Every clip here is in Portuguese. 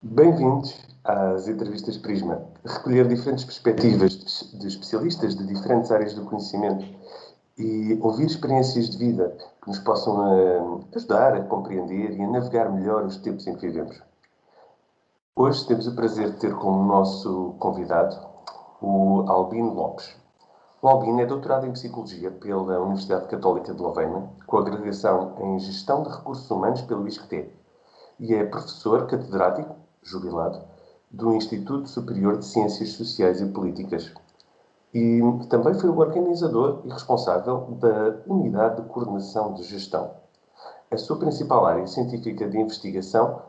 Bem-vindos às entrevistas Prisma. Recolher diferentes perspectivas de especialistas de diferentes áreas do conhecimento e ouvir experiências de vida que nos possam ajudar a compreender e a navegar melhor os tempos em que vivemos. Hoje temos o prazer de ter como nosso convidado o Albino Lopes. O Albino é doutorado em Psicologia pela Universidade Católica de Louvain, com agregação em Gestão de Recursos Humanos pelo ISCTE, e é professor catedrático, jubilado, do Instituto Superior de Ciências Sociais e Políticas. E também foi o organizador e responsável da Unidade de Coordenação de Gestão. A sua principal área científica de investigação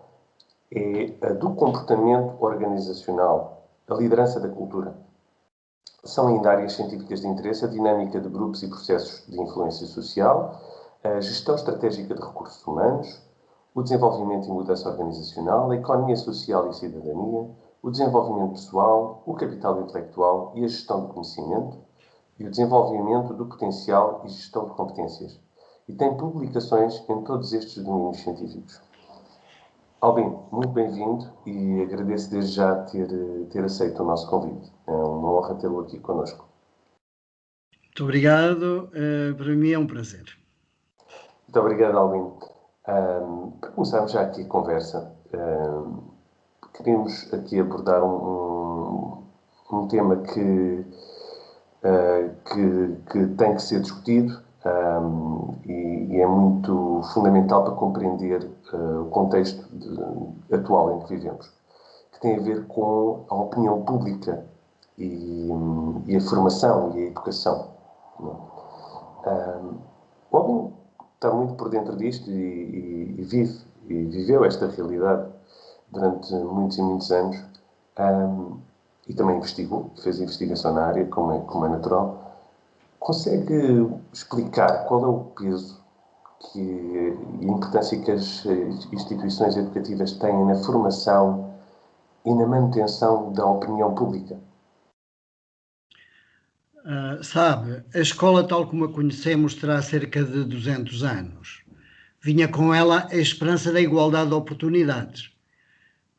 é a do comportamento organizacional, a liderança da cultura. São ainda áreas científicas de interesse a dinâmica de grupos e processos de influência social, a gestão estratégica de recursos humanos, o desenvolvimento e mudança organizacional, a economia social e cidadania, o desenvolvimento pessoal, o capital intelectual e a gestão do conhecimento, e o desenvolvimento do potencial e gestão de competências. E tem publicações em todos estes domínios científicos. Albino, muito bem-vindo e agradeço desde já ter aceito o nosso convite. É uma honra tê-lo aqui connosco. Muito obrigado, para mim é um prazer. Muito obrigado, Albino. Para começarmos já aqui a conversa, queríamos aqui abordar um tema que tem que ser discutido e é muito fundamental para compreender o contexto atual em que vivemos, que tem a ver com a opinião pública e a formação e a educação. O Albino está muito por dentro disto e viveu esta realidade durante muitos e muitos anos e também investigou, fez investigação na área, como é natural. Consegue explicar qual é o peso e a importância que as instituições educativas têm na formação e na manutenção da opinião pública? Sabe, a escola tal como a conhecemos terá cerca de 200 anos. Vinha com ela a esperança da igualdade de oportunidades.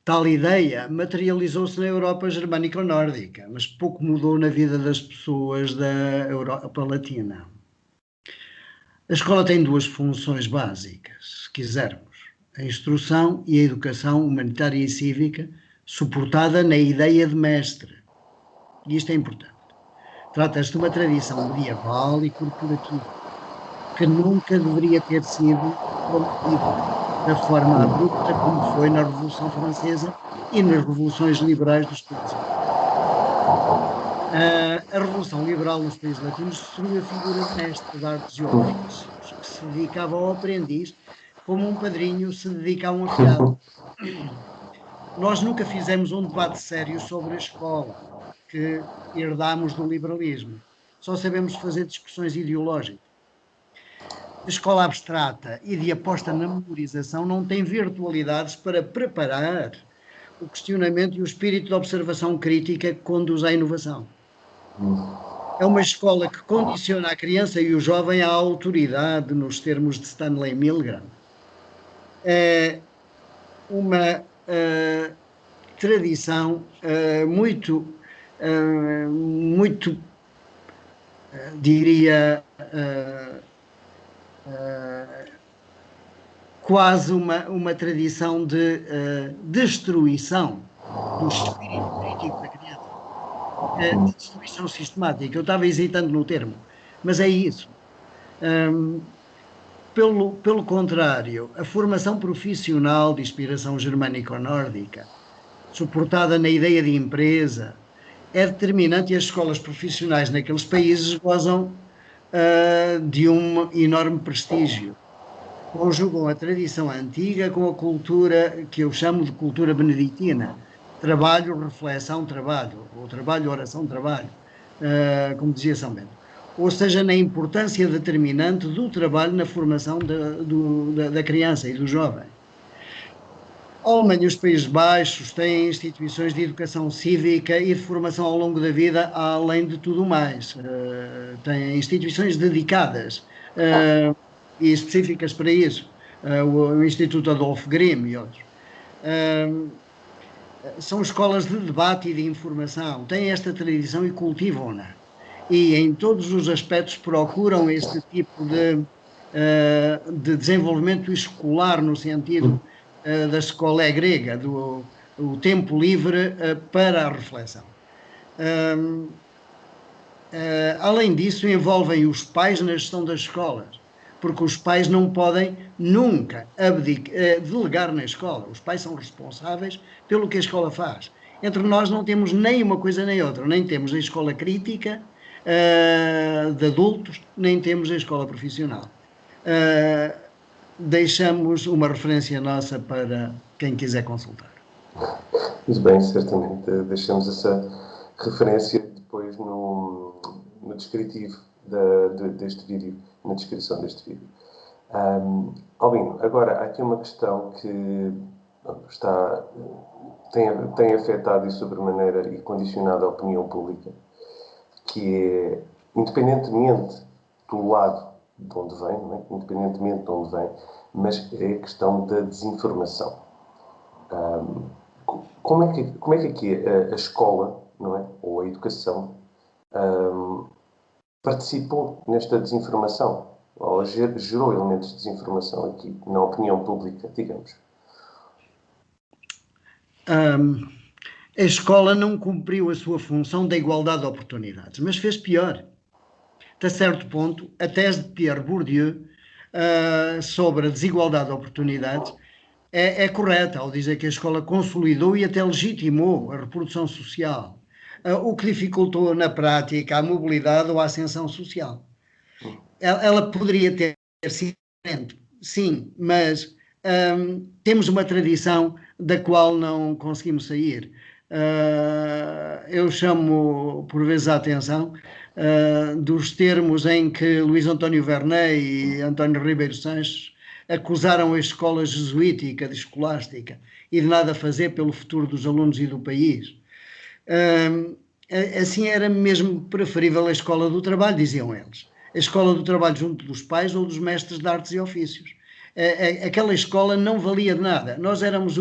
Tal ideia materializou-se na Europa germânico-nórdica, mas pouco mudou na vida das pessoas da Europa Latina. A escola tem duas funções básicas, se quisermos: a instrução e a educação humanitária e cívica, suportada na ideia de mestre. E isto é importante. Trata-se de uma tradição medieval e corporativa, que nunca deveria ter sido prometida da forma abrupta como foi na Revolução Francesa e nas revoluções liberais dos países. A Revolução Liberal nos países latinos destruiu a figura de mestre de artes e ofícios, que se dedicava ao aprendiz, como um padrinho se dedica a um afilhado. Nós nunca fizemos um debate sério sobre a escola, que herdámos do liberalismo. Só sabemos fazer discussões ideológicas. A escola abstrata e de aposta na memorização não tem virtualidades para preparar o questionamento e o espírito de observação crítica que conduz à inovação. É uma escola que condiciona a criança e o jovem à autoridade, nos termos de Stanley Milgram. É uma tradição diria, quase uma tradição de destruição do espírito crítico da criança, de destruição sistemática. Eu estava hesitando no termo, mas é isso. Pelo contrário, a formação profissional de inspiração germânico-nórdica, suportada na ideia de empresa, é determinante, e as escolas profissionais naqueles países gozam de um enorme prestígio. Conjugam a tradição antiga com a cultura que eu chamo de cultura beneditina. Trabalho, reflexão, trabalho. Ou trabalho, oração, trabalho. Como dizia São Bento. Ou seja, na importância determinante do trabalho na formação da criança e do jovem. A Alemanha e os Países Baixos têm instituições de educação cívica e de formação ao longo da vida, além de tudo mais. Têm instituições dedicadas e específicas para isso. O Instituto Adolf Grimm e outros. são escolas de debate e de informação, têm esta tradição e cultivam-na. E em todos os aspectos procuram este tipo de desenvolvimento escolar, no sentido da escola grega, do o tempo livre para a reflexão. Além disso, envolvem os pais na gestão das escolas, porque os pais não podem nunca delegar na escola. Os pais são responsáveis pelo que a escola faz. Entre nós não temos nem uma coisa nem outra, nem temos a escola crítica de adultos, nem temos a escola profissional. Deixamos uma referência nossa para quem quiser consultar. Muito bem, certamente. Deixamos essa referência depois no descritivo deste vídeo, na descrição deste vídeo. Albino, agora há aqui uma questão que tem afetado e sobremaneira e condicionado a opinião pública, que é, independentemente do lado de onde vem, não é? Independentemente de onde vem, mas é a questão da desinformação. Como é que aqui a escola, não é? Ou a educação participou nesta desinformação, ou gerou elementos de desinformação aqui na opinião pública, digamos? A escola não cumpriu a sua função da igualdade de oportunidades, mas fez pior. Até certo ponto, a tese de Pierre Bourdieu sobre a desigualdade de oportunidades é correta ao dizer que a escola consolidou e até legitimou a reprodução social, o que dificultou na prática a mobilidade ou a ascensão social. Ela poderia ter sido diferente, sim, mas temos uma tradição da qual não conseguimos sair. Eu chamo por vezes a atenção dos termos em que Luís António Vernet e António Ribeiro Sanches acusaram a escola jesuítica de escolástica e de nada fazer pelo futuro dos alunos e do país. Assim era mesmo preferível a escola do trabalho, diziam eles. A escola do trabalho junto dos pais ou dos mestres de artes e ofícios. Aquela escola não valia de nada. Nós éramos,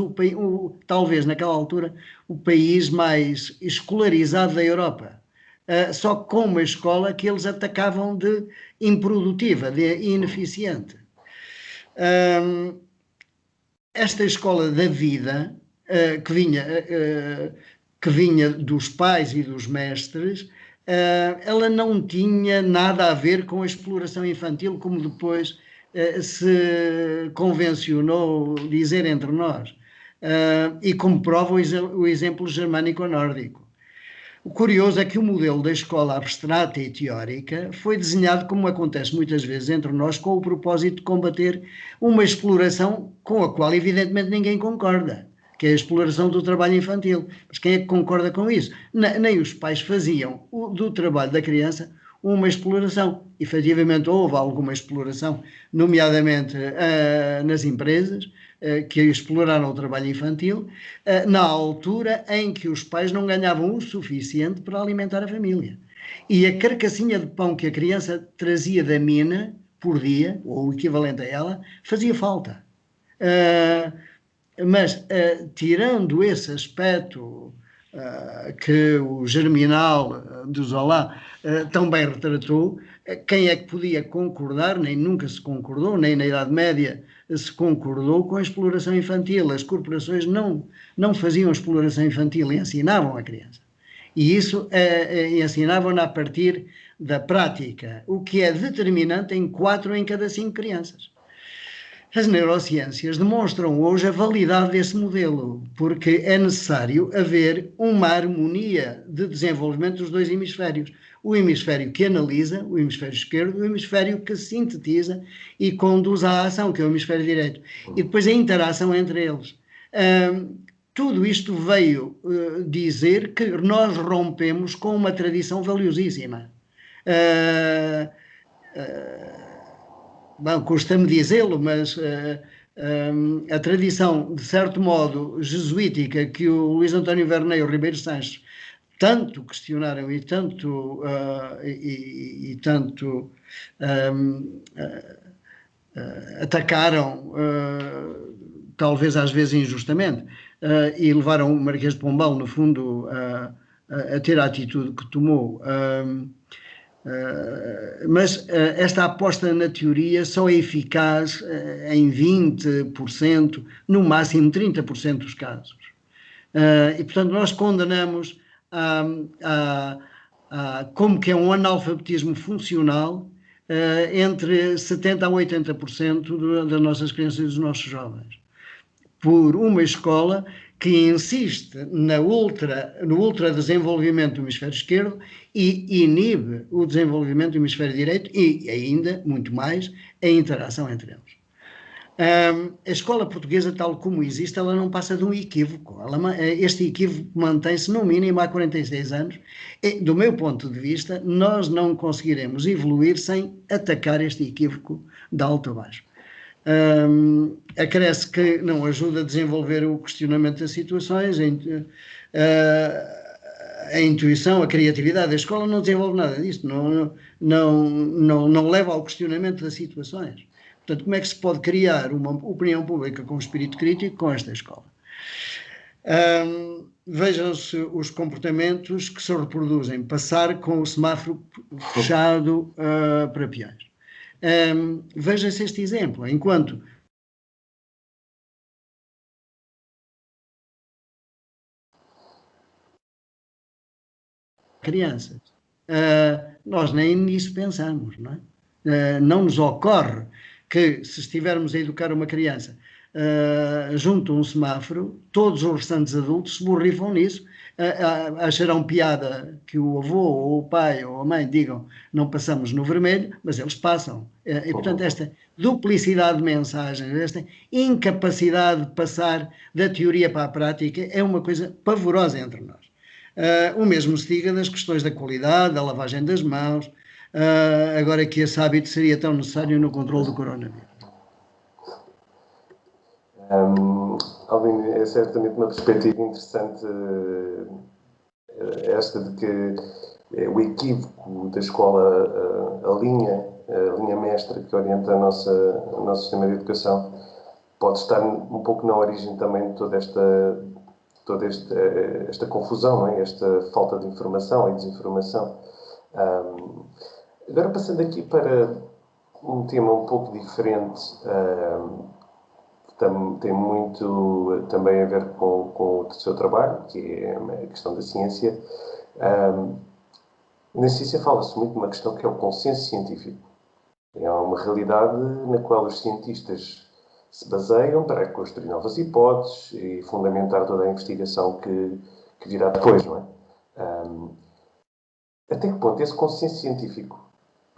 talvez naquela altura, o país mais escolarizado da Europa. Só com uma escola que eles atacavam de improdutiva, de ineficiente. Esta escola da vida, que vinha dos pais e dos mestres, ela não tinha nada a ver com a exploração infantil, como depois se convencionou dizer entre nós, e como prova o exemplo germânico-nórdico. O curioso é que o modelo da escola abstrata e teórica foi desenhado, como acontece muitas vezes entre nós, com o propósito de combater uma exploração com a qual evidentemente ninguém concorda, que é a exploração do trabalho infantil. Mas quem é que concorda com isso? Nem os pais faziam do trabalho da criança uma exploração. Efetivamente houve alguma exploração, nomeadamente nas empresas, que exploraram o trabalho infantil, na altura em que os pais não ganhavam o suficiente para alimentar a família. E a carcassinha de pão que a criança trazia da mina por dia, ou o equivalente a ela, fazia falta. Mas, tirando esse aspecto que o Germinal de Zola tão bem retratou, quem é que podia concordar, nem nunca se concordou, nem na Idade Média se concordou com a exploração infantil. As corporações não faziam exploração infantil, ensinavam a criança. E isso ensinavam-na a partir da prática, o que é determinante em 4 em cada 5 crianças. As neurociências demonstram hoje a validade desse modelo, porque é necessário haver uma harmonia de desenvolvimento dos 2 hemisférios. O hemisfério que analisa, o hemisfério esquerdo, o hemisfério que sintetiza e conduz à ação, que é o hemisfério direito. E depois a interação entre eles. Tudo isto veio dizer que nós rompemos com uma tradição valiosíssima. Bom, custa-me dizê-lo, mas a tradição, de certo modo, jesuítica, que o Luís António Vernet e o Ribeiro Sanches tanto questionaram e tanto atacaram, talvez às vezes injustamente, e levaram o Marquês de Pombal, no fundo, a ter a atitude que tomou. Mas esta aposta na teoria só é eficaz em 20%, no máximo 30% dos casos. E, portanto, nós condenamos como que é um analfabetismo funcional entre 70% a 80% das nossas crianças e dos nossos jovens, por uma escola que insiste no ultradesenvolvimento do hemisfério esquerdo e inibe o desenvolvimento do hemisfério direito e, ainda, muito mais, a interação entre eles. A escola portuguesa, tal como existe, ela não passa de um equívoco. Este equívoco mantém-se no mínimo há 46 anos. E, do meu ponto de vista, nós não conseguiremos evoluir sem atacar este equívoco de alto a baixo. Acresce que não ajuda a desenvolver o questionamento das situações, a intuição, a criatividade da escola não desenvolve nada disto, não leva ao questionamento das situações. Portanto, como é que se pode criar uma opinião pública com espírito crítico com esta escola? Vejam-se os comportamentos que se reproduzem. Passar com o semáforo fechado para peões. Veja-se este exemplo. Enquanto crianças, nós nem nisso pensamos, não é? Não nos ocorre que, se estivermos a educar uma criança junto a um semáforo, todos os restantes adultos se borrifam nisso, acharão piada que o avô, ou o pai, ou a mãe digam não passamos no vermelho, mas eles passam. E, portanto, esta duplicidade de mensagens, esta incapacidade de passar da teoria para a prática é uma coisa pavorosa entre nós. O mesmo se diga das questões da qualidade, da lavagem das mãos, agora que esse hábito seria tão necessário no controle do coronavírus. Alvin, é certamente uma perspectiva interessante esta de que o equívoco da escola, a linha mestra que orienta o nosso sistema de educação, pode estar um pouco na origem também de toda esta confusão, não é? Esta falta de informação e desinformação. Agora, passando aqui para um tema um pouco diferente, tem muito também a ver com o seu trabalho, que é a questão da ciência. Na ciência fala-se muito de uma questão que é o consenso científico. É uma realidade na qual os cientistas se baseiam para construir novas hipóteses e fundamentar toda a investigação que virá depois, não é? Até que ponto esse consenso científico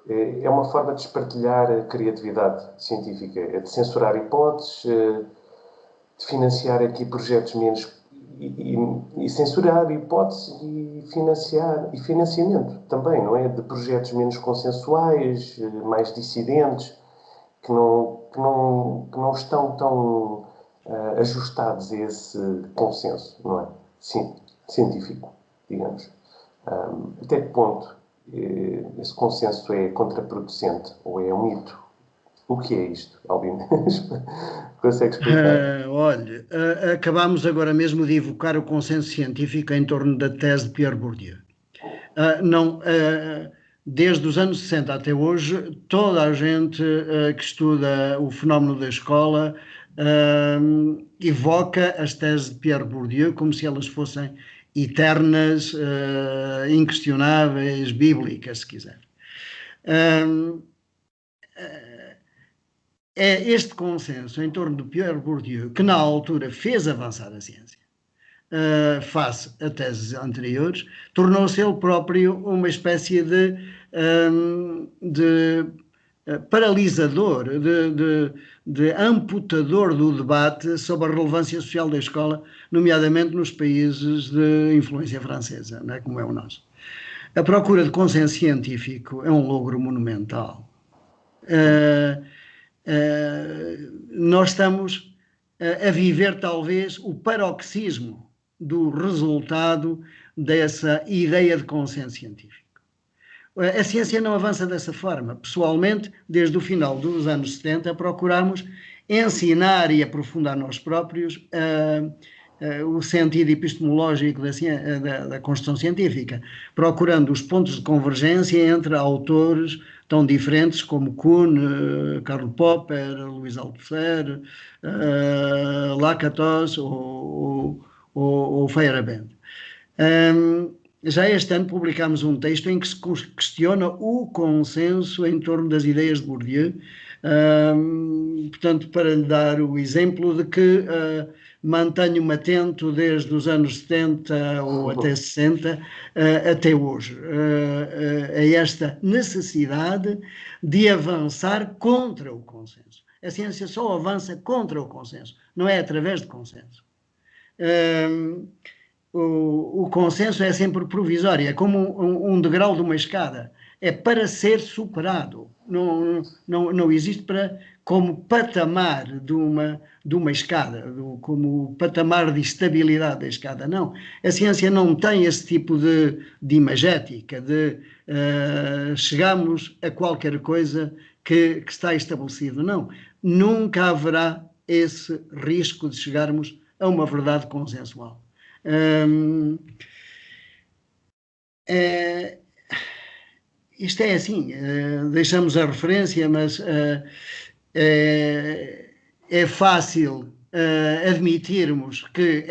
é uma forma de espartilhar a criatividade científica, é de censurar hipóteses, de financiar aqui projetos menos... E censurar hipóteses e financiamento também, não é? De projetos menos consensuais, mais dissidentes, que não estão tão ajustados a esse consenso, não é? Científico, digamos. Até que ponto esse consenso é contraproducente ou é um mito? O que é isto, Albino? Consegue explicar? Olha, acabámos agora mesmo de evocar o consenso científico em torno da tese de Pierre Bourdieu. Desde os anos 60 até hoje, toda a gente que estuda o fenómeno da escola evoca as teses de Pierre Bourdieu como se elas fossem eternas, inquestionáveis, bíblicas, se quiser. É este consenso em torno de Pierre Bourdieu que, na altura, fez avançar a ciência, face a teses anteriores, tornou-se ele próprio uma espécie de paralisador, de amputador do debate sobre a relevância social da escola, nomeadamente nos países de influência francesa, não é? Como é o nosso. A procura de consenso científico é um logro monumental. Nós estamos a viver talvez o paroxismo do resultado dessa ideia de consenso científico. A ciência não avança dessa forma. Pessoalmente, desde o final dos anos 70, procuramos ensinar e aprofundar nós próprios o sentido epistemológico da construção científica, procurando os pontos de convergência entre autores tão diferentes como Kuhn, Karl Popper, Luís Althusser, Lakatos ou Feyerabend. Já este ano publicámos um texto em que se questiona o consenso em torno das ideias de Bourdieu, portanto, para lhe dar o exemplo de que mantenho-me atento desde os anos 70 ou até 60 até hoje, a esta necessidade de avançar contra o consenso. A ciência só avança contra o consenso, não é através de consenso. O consenso é sempre provisório, é como um degrau de uma escada, é para ser superado, não existe como patamar de uma escada, como patamar de estabilidade da escada, não. A ciência não tem esse tipo de imagética, de chegamos a qualquer coisa que está estabelecido, não. Nunca haverá esse risco de chegarmos a uma verdade consensual. Isto é assim, deixamos a referência, mas é fácil admitirmos que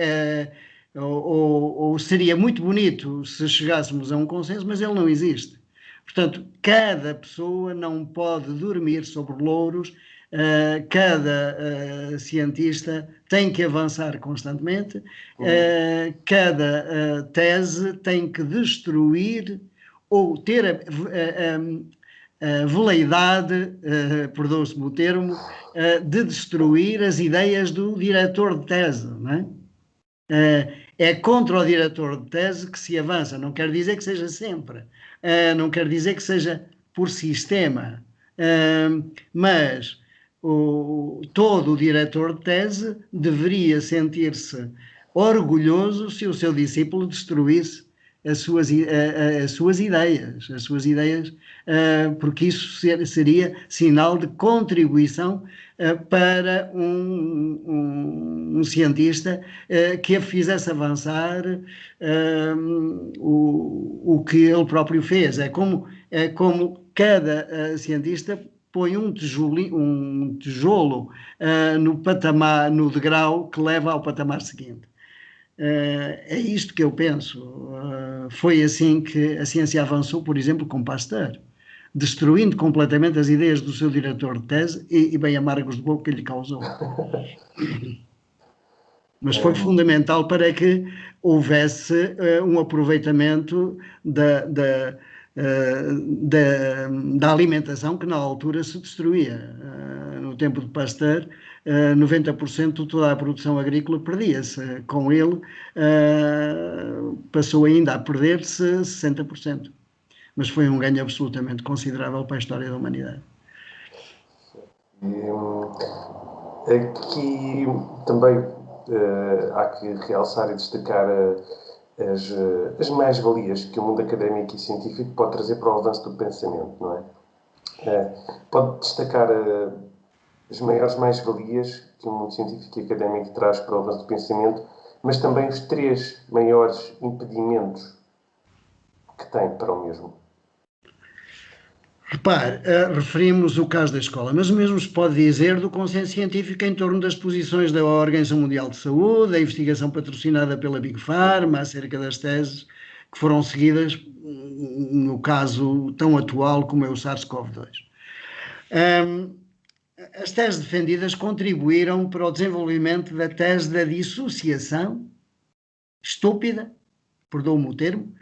ou seria muito bonito se chegássemos a um consenso, mas ele não existe. Portanto, cada pessoa não pode dormir sobre louros, cada cientista tem que avançar constantemente, cada tese tem que destruir ou ter a veleidade, perdoe-se-me o termo, de destruir as ideias do diretor de tese, não é? É contra o diretor de tese que se avança, não quer dizer que seja sempre, não quer dizer que seja por sistema, mas todo o diretor de tese deveria sentir-se orgulhoso se o seu discípulo destruísse as suas ideias, porque isso seria sinal de contribuição para um cientista que a fizesse avançar o que ele próprio fez. É como cada cientista põe um tijolo no patamar, no degrau que leva ao patamar seguinte. É isto que eu penso. Foi assim que a ciência avançou, por exemplo, com Pasteur, destruindo completamente as ideias do seu diretor de tese e bem amargos de boca que lhe causou. Mas foi fundamental para que houvesse um aproveitamento da alimentação que na altura se destruía. No tempo de Pasteur, 90% de toda a produção agrícola perdia-se. Com ele, passou ainda a perder-se 60%. Mas foi um ganho absolutamente considerável para a história da humanidade. Aqui também há que realçar e destacar as mais-valias que o mundo académico e científico pode trazer para o avanço do pensamento, não é? Pode destacar as maiores mais-valias que o mundo científico e académico traz para o avanço do pensamento, mas também os 3 maiores impedimentos que tem para o mesmo. Repare, referimos o caso da escola, mas o mesmo se pode dizer do consenso científico em torno das posições da Organização Mundial de Saúde, da investigação patrocinada pela Big Pharma acerca das teses que foram seguidas no caso tão atual como é o SARS-CoV-2. As teses defendidas contribuíram para o desenvolvimento da tese da dissociação estúpida, perdoa-me o termo,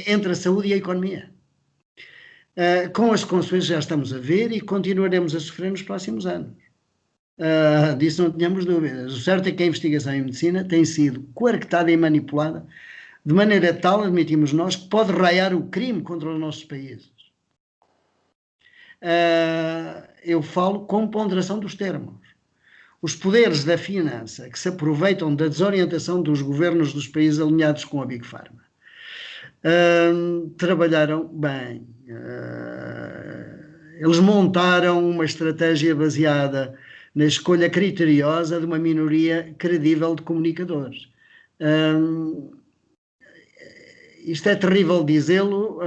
entre a saúde e a economia. Com as consequências já estamos a ver e continuaremos a sofrer nos próximos anos. Disso não tenhamos dúvidas. O certo é que a investigação em medicina tem sido coartada e manipulada de maneira tal, admitimos nós, que pode raiar o crime contra os nossos países. Eu falo com ponderação dos termos. Os poderes da finança que se aproveitam da desorientação dos governos dos países alinhados com a Big Pharma trabalharam bem. Eles montaram uma estratégia baseada na escolha criteriosa de uma minoria credível de comunicadores. Isto é terrível dizê-lo,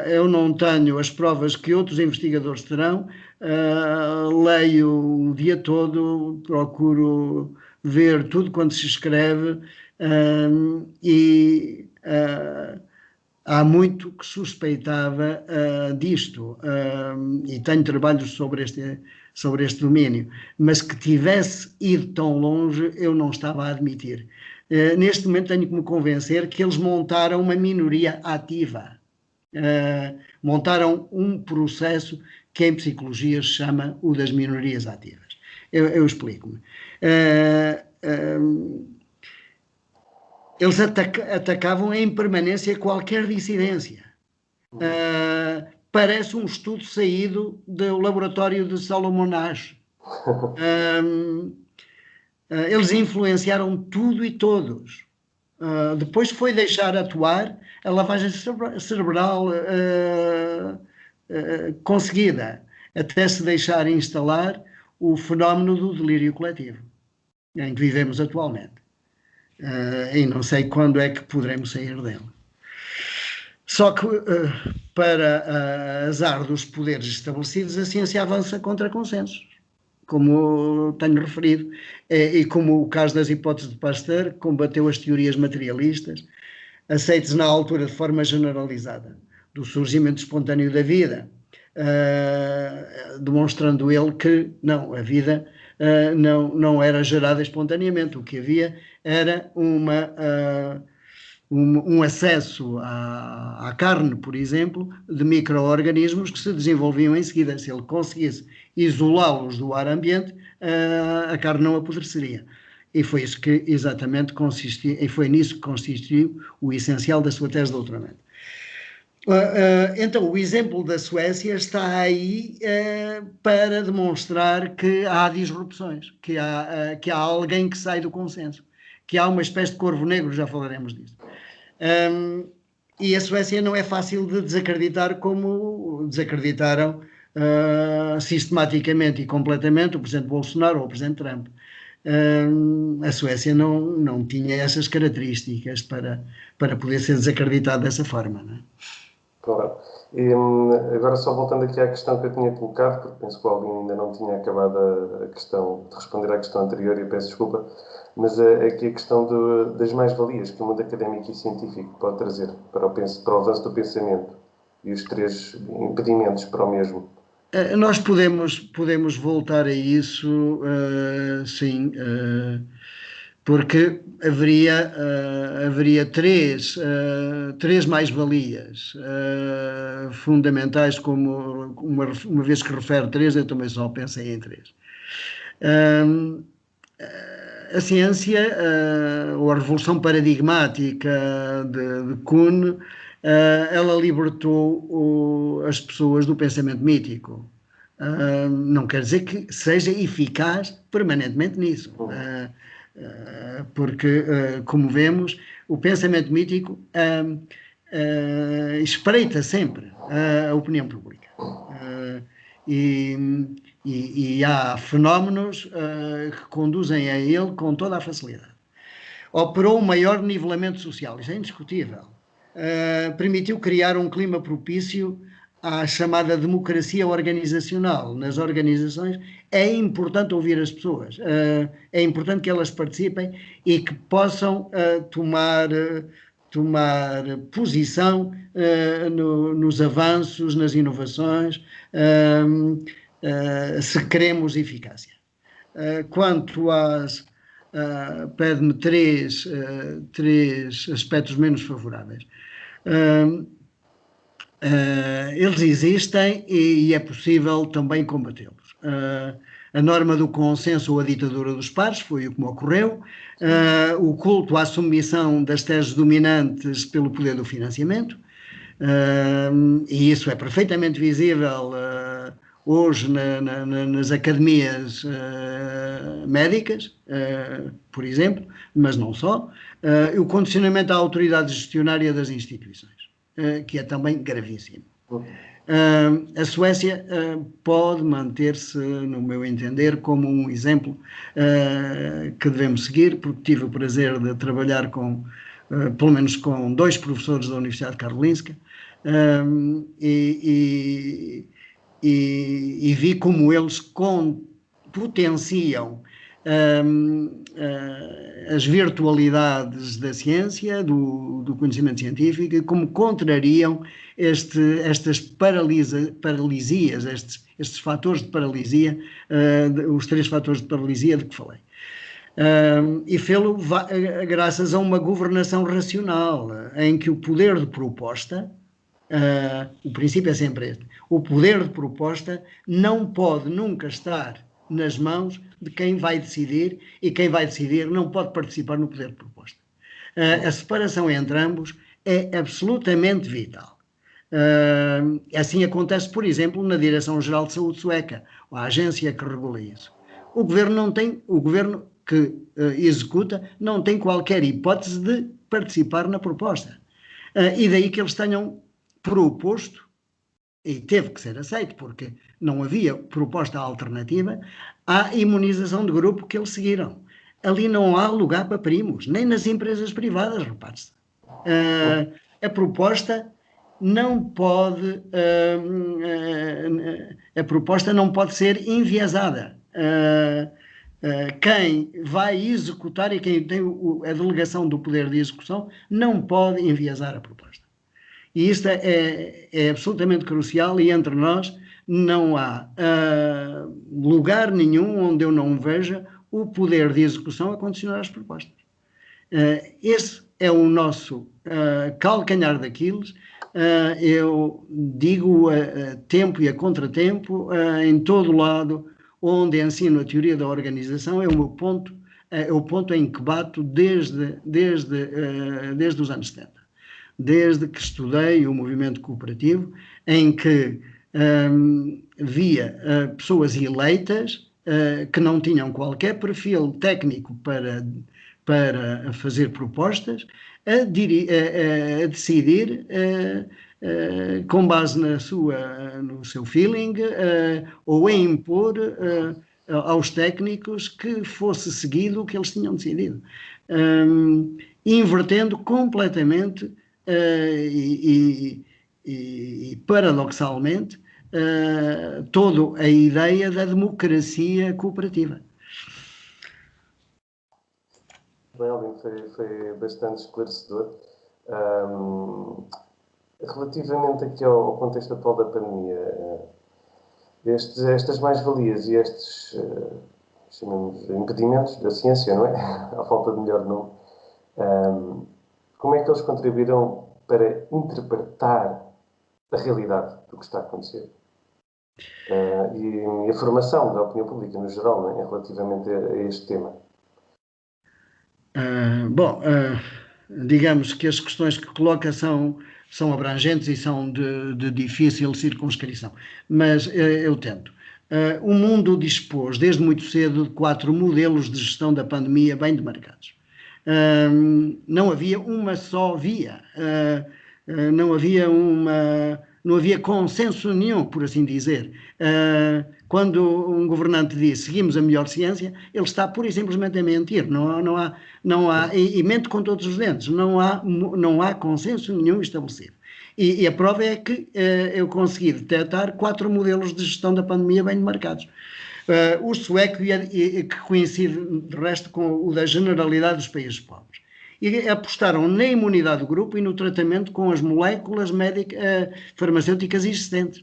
eu não tenho as provas que outros investigadores terão, leio o dia todo, procuro ver tudo quanto se escreve, e há muito que suspeitava disto, e tenho trabalhos sobre este domínio, mas que tivesse ido tão longe eu não estava a admitir. Neste momento tenho que me convencer que eles montaram uma minoria ativa, montaram um processo que em psicologia se chama o das minorias ativas. Eu explico-me. Eles atacavam em permanência qualquer dissidência. Parece um estudo saído do laboratório de Salomon Asch. Eles influenciaram tudo e todos. Depois foi deixar atuar a lavagem cerebral conseguida, até se deixar instalar o fenómeno do delírio coletivo, em que vivemos atualmente. E não sei quando é que poderemos sair dele. Só que, para azar dos poderes estabelecidos, a ciência avança contra consensos, como tenho referido, e como o caso das hipóteses de Pasteur combateu as teorias materialistas, aceites na altura de forma generalizada, do surgimento espontâneo da vida, demonstrando ele que não, a vida não era gerada espontaneamente, o que havia era um acesso à carne, por exemplo, de micro-organismos que se desenvolviam em seguida. Se ele conseguisse isolá-los do ar ambiente, a carne não apodreceria. E foi isso que exatamente consistiu, e foi nisso que consistiu o essencial da sua tese de doutoramento. Então, o exemplo da Suécia está aí para demonstrar que há disrupções, que há alguém que sai do consenso, que há uma espécie de corvo negro, já falaremos disso. E a Suécia não é fácil de desacreditar, como desacreditaram sistematicamente e completamente o presidente Bolsonaro ou o presidente Trump. A Suécia não tinha essas características para poder ser desacreditado dessa forma, não é? Claro. E, agora, só voltando aqui à questão que eu tinha colocado, porque penso que o Albino ainda não tinha acabado a questão de responder à questão anterior, e eu peço desculpa, mas aqui a questão das mais-valias que o mundo académico e científico pode trazer para o avanço do pensamento e os 3 impedimentos para o mesmo. Nós podemos voltar a isso, sim, porque haveria três mais-valias fundamentais, como uma vez que refere 3, eu também só pensei em 3. A ciência, ou a revolução paradigmática de Kuhn, ela libertou as pessoas do pensamento mítico. Não quer dizer que seja eficaz permanentemente nisso, porque, como vemos, o pensamento mítico espreita sempre a opinião pública. E há fenómenos que conduzem a ele com toda a facilidade. Operou um maior nivelamento social, isso é indiscutível. Permitiu criar um clima propício à chamada democracia organizacional. Nas organizações é importante ouvir as pessoas, é importante que elas participem e que possam tomar posição nos avanços, nas inovações, se queremos eficácia. Quanto às... pede-me três aspectos menos favoráveis. Eles existem e é possível também combatê-los. A norma do consenso ou a ditadura dos pares foi o que me ocorreu. O culto à submissão das teses dominantes pelo poder do financiamento. E isso é perfeitamente visível hoje nas academias médicas, por exemplo, mas não só. O condicionamento à autoridade gestionária das instituições, que é também gravíssimo. A Suécia pode manter-se, no meu entender, como um exemplo que devemos seguir, porque tive o prazer de trabalhar pelo menos com 2 professores da Universidade de Karolinska, e vi como eles potenciam as virtualidades da ciência, do conhecimento científico, e como contrariam estas paralisias, estes fatores de paralisia, os 3 fatores de paralisia de que falei. E fê-lo graças a uma governação racional, em que o poder de proposta, o princípio é sempre este, o poder de proposta não pode nunca estar nas mãos de quem vai decidir, e quem vai decidir não pode participar no poder de proposta. A separação entre ambos é absolutamente vital. Assim acontece, por exemplo, na Direção-Geral de Saúde Sueca, a agência que regula isso. O governo que executa não tem qualquer hipótese de participar na proposta. E daí que eles tenham proposto, e teve que ser aceito, porque não havia proposta alternativa, à imunização de grupo que eles seguiram. Ali não há lugar para primos, nem nas empresas privadas, repare-se. A proposta não pode ser enviesada. Quem vai executar e quem tem a delegação do poder de execução não pode enviesar a proposta. E isto é absolutamente crucial, e entre nós não há lugar nenhum onde eu não veja o poder de execução a condicionar as propostas. Esse é o nosso calcanhar daqueles. Eu digo a tempo e a contratempo, em todo lado onde ensino a teoria da organização, é o meu ponto, é o ponto em que bato desde os anos 70. Desde que estudei o movimento cooperativo, em que via pessoas eleitas que não tinham qualquer perfil técnico para fazer propostas, a decidir com base no seu feeling, ou a impor aos técnicos que fosse seguido o que eles tinham decidido, invertendo completamente e paradoxalmente toda a ideia da democracia cooperativa. Bem, Alvin, foi bastante esclarecedor. Relativamente aqui ao contexto atual da pandemia, estas mais-valias e estes, chamemos, impedimentos da ciência, não é? À falta de melhor nome, como é que eles contribuíram para interpretar a realidade do que está a acontecer? E a formação da opinião pública no geral, não é? Relativamente a este tema. Digamos que as questões que coloca são abrangentes e são de difícil circunscrição, mas eu tento. O mundo dispôs desde muito cedo de 4 modelos de gestão da pandemia bem demarcados. Não havia uma só via, não havia consenso nenhum, por assim dizer. Quando um governante diz seguimos a melhor ciência, ele está pura e simplesmente a mentir. Não há, e mente com todos os dentes. Não há consenso nenhum estabelecido. E a prova é que eu consegui detectar 4 modelos de gestão da pandemia bem demarcados. O sueco, que coincide de resto com o da generalidade dos países pobres. E apostaram na imunidade do grupo e no tratamento com as moléculas farmacêuticas existentes.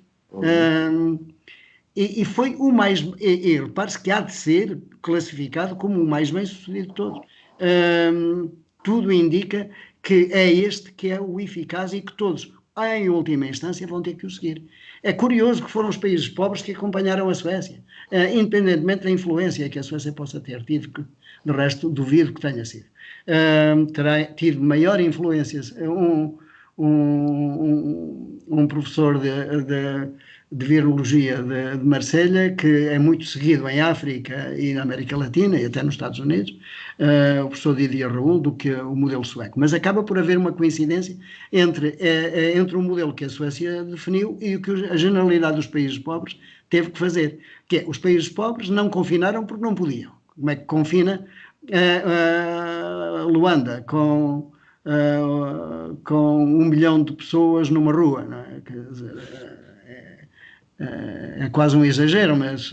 E foi o mais... Repare-se que há de ser classificado como o mais bem sucedido de todos. Tudo indica que é este que é o eficaz e que todos, em última instância, vão ter que o seguir. É curioso que foram os países pobres que acompanharam a Suécia, independentemente da influência que a Suécia possa ter tido, que de resto duvido que tenha sido. Terá tido maior influência um professor de virologia de Marselha, que é muito seguido em África e na América Latina e até nos Estados Unidos, o professor Didier Raoult, do que o modelo sueco. Mas acaba por haver uma coincidência entre o modelo que a Suécia definiu e o que a generalidade dos países pobres teve que fazer, que é, os países pobres não confinaram porque não podiam. Como é que confina Luanda com 1 milhão de pessoas numa rua? Não é? Quer dizer, é quase um exagero, mas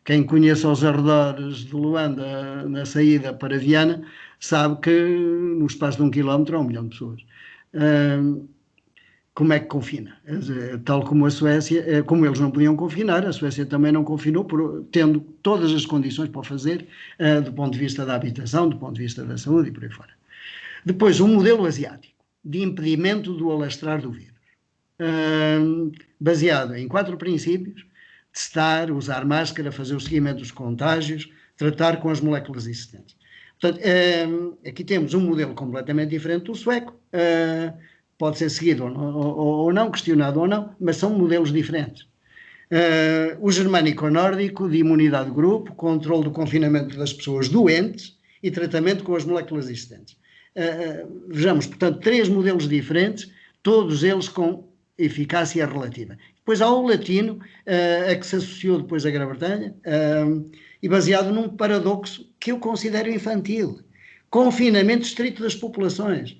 quem conhece os arredores de Luanda na saída para Viana sabe que no espaço de 1 quilómetro há 1 milhão de pessoas. Como é que confina? Tal como a Suécia, como eles não podiam confinar, a Suécia também não confinou, tendo todas as condições para o fazer, do ponto de vista da habitação, do ponto de vista da saúde e por aí fora. Depois, um modelo asiático de impedimento do alastrar do vírus, baseado em 4 princípios: testar, usar máscara, fazer o seguimento dos contágios, tratar com as moléculas existentes. Portanto, aqui temos um modelo completamente diferente do sueco, pode ser seguido ou não, questionado ou não, mas são modelos diferentes. O germânico-nórdico, de imunidade de grupo, controle do confinamento das pessoas doentes e tratamento com as moléculas existentes. Vejamos, portanto, 3 modelos diferentes, todos eles com eficácia relativa. Depois há o latino, a que se associou depois à Grã-Bretanha, e baseado num paradoxo que eu considero infantil: confinamento estrito das populações,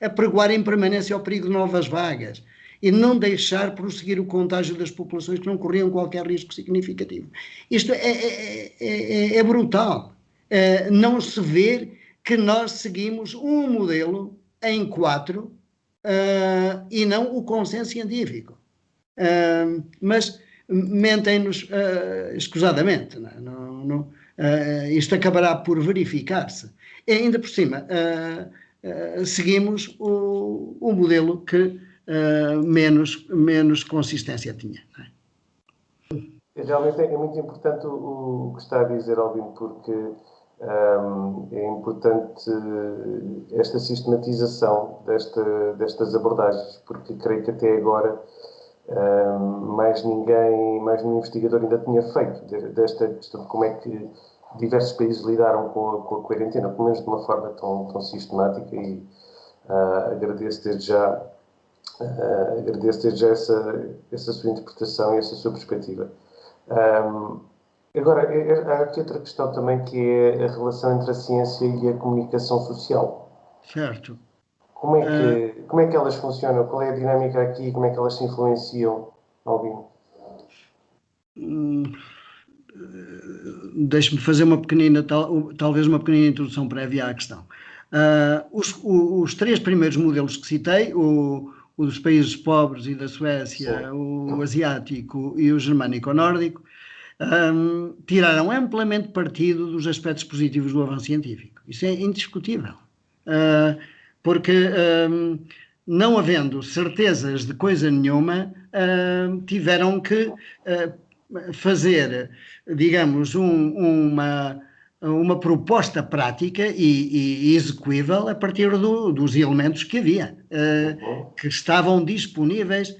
apregoar em permanência ao perigo de novas vagas e não deixar prosseguir o contágio das populações que não corriam qualquer risco significativo. Isto é brutal. Não se vê que nós seguimos um modelo em 4 e não o consenso científico. Mas mentem-nos escusadamente. Isto acabará por verificar-se. E ainda por cima, seguimos o modelo que menos consistência tinha. Não é? Realmente é muito importante o que está a dizer, Albino, porque é importante esta sistematização destas abordagens, porque creio que até agora mais nenhum investigador ainda tinha feito desta questão de como é que diversos países lidaram com a quarentena, pelo menos de uma forma tão sistemática, e agradeço desde já essa sua interpretação e essa sua perspectiva. Agora, há aqui outra questão também, que é a relação entre a ciência e a comunicação social. Certo. Como é que elas funcionam? Qual é a dinâmica aqui? Como é que elas se influenciam, Albino? Deixe-me fazer talvez uma pequenina introdução prévia à questão. Os 3 primeiros modelos que citei, o dos países pobres e da Suécia, sim, o asiático e o germânico-nórdico, tiraram amplamente partido dos aspectos positivos do avanço científico. Isso é indiscutível. Porque, não havendo certezas de coisa nenhuma, tiveram que fazer, digamos, uma proposta prática e execuível a partir dos elementos que havia, que estavam disponíveis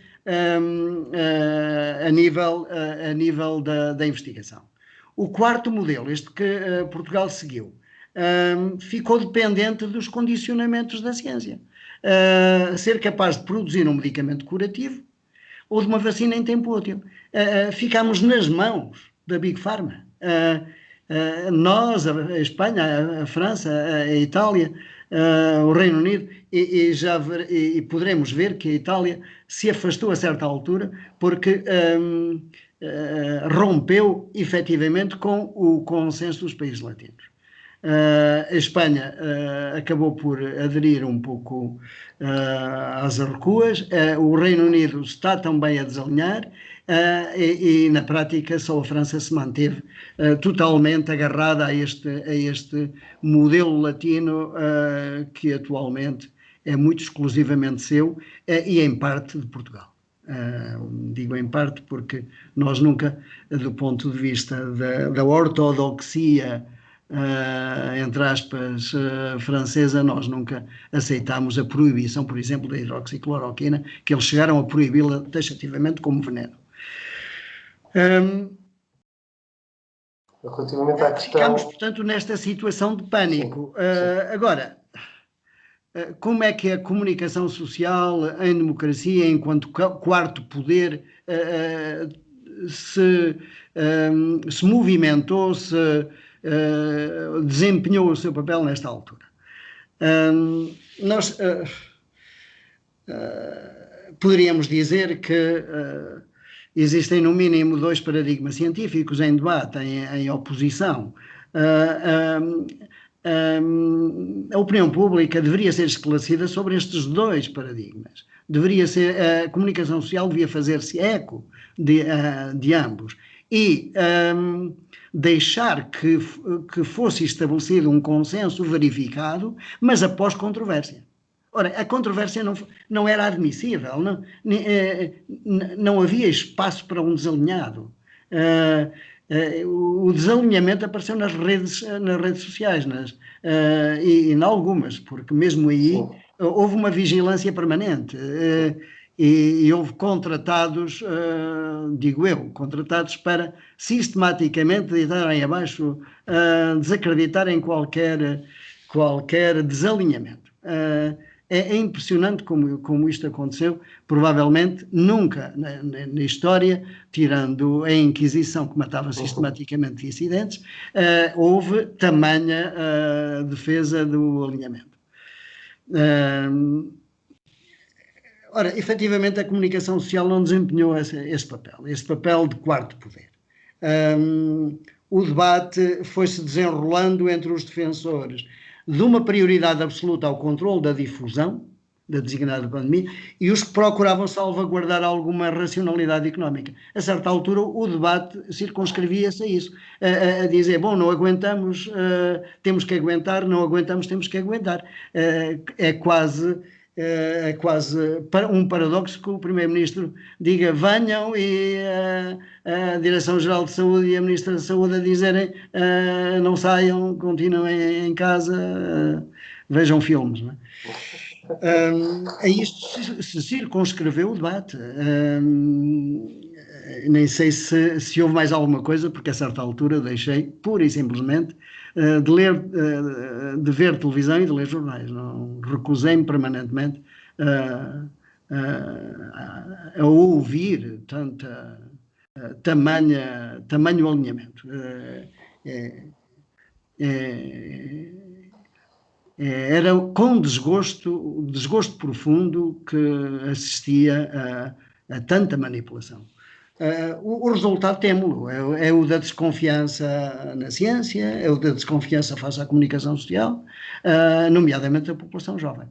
a nível da investigação. O 4º modelo, este que Portugal seguiu, ficou dependente dos condicionamentos da ciência. Ser capaz de produzir um medicamento curativo ou de uma vacina em tempo útil. Ficámos nas mãos da Big Pharma. Nós, a Espanha, a França, a Itália, o Reino Unido, e poderemos ver que a Itália se afastou a certa altura porque rompeu efetivamente com o consenso dos países latinos. A Espanha acabou por aderir um pouco às recuas, o Reino Unido está também a desalinhar, e na prática só a França se manteve totalmente agarrada a este modelo latino, que atualmente é muito exclusivamente seu, e em parte de Portugal. Digo em parte porque nós nunca, do ponto de vista da ortodoxia entre aspas, francesa, nós nunca aceitámos a proibição, por exemplo, da hidroxicloroquina, que eles chegaram a proibi-la taxativamente como veneno. Relativamente à questão... Ficamos, portanto, nesta situação de pânico. Sim. Agora, como é que a comunicação social em democracia, enquanto quarto poder, se movimentou, se desempenhou o seu papel nesta altura? Nós poderíamos dizer que existem no mínimo 2 paradigmas científicos em debate, em oposição. A opinião pública deveria ser esclarecida sobre estes 2 paradigmas. A comunicação social devia fazer-se eco de ambos e deixar que fosse estabelecido um consenso verificado, mas após controvérsia. Ora, a controvérsia não era admissível, não havia espaço para um desalinhado. O desalinhamento apareceu nas redes sociais, e em algumas, porque mesmo aí houve uma vigilância permanente e houve contratados, digo eu, contratados para sistematicamente deitarem abaixo, desacreditarem qualquer desalinhamento. É impressionante como isto aconteceu. Provavelmente nunca na história, tirando a Inquisição, que matava sistematicamente dissidentes, houve tamanha defesa do alinhamento. Ora, efetivamente a comunicação social não desempenhou esse papel de quarto poder. O debate foi-se desenrolando entre os defensores de uma prioridade absoluta ao controle da difusão da designada pandemia e os que procuravam salvaguardar alguma racionalidade económica. A certa altura o debate circunscrevia-se a isso, a dizer, bom, não aguentamos, temos que aguentar, não aguentamos, temos que aguentar. É quase um paradoxo que o Primeiro-Ministro diga venham e a Direção-Geral de Saúde e a Ministra da Saúde a dizerem não saiam, continuem em casa, vejam filmes. Não é? A isto se circunscreveu o debate. Nem sei se houve mais alguma coisa, porque a certa altura deixei pura e simplesmente de ver televisão e de ler jornais. Não recusei-me permanentemente a ouvir tamanho alinhamento. Era com desgosto profundo que assistia a tanta manipulação. O resultado temo-lo, é o da desconfiança na ciência, é o da desconfiança face à comunicação social, nomeadamente da população jovem.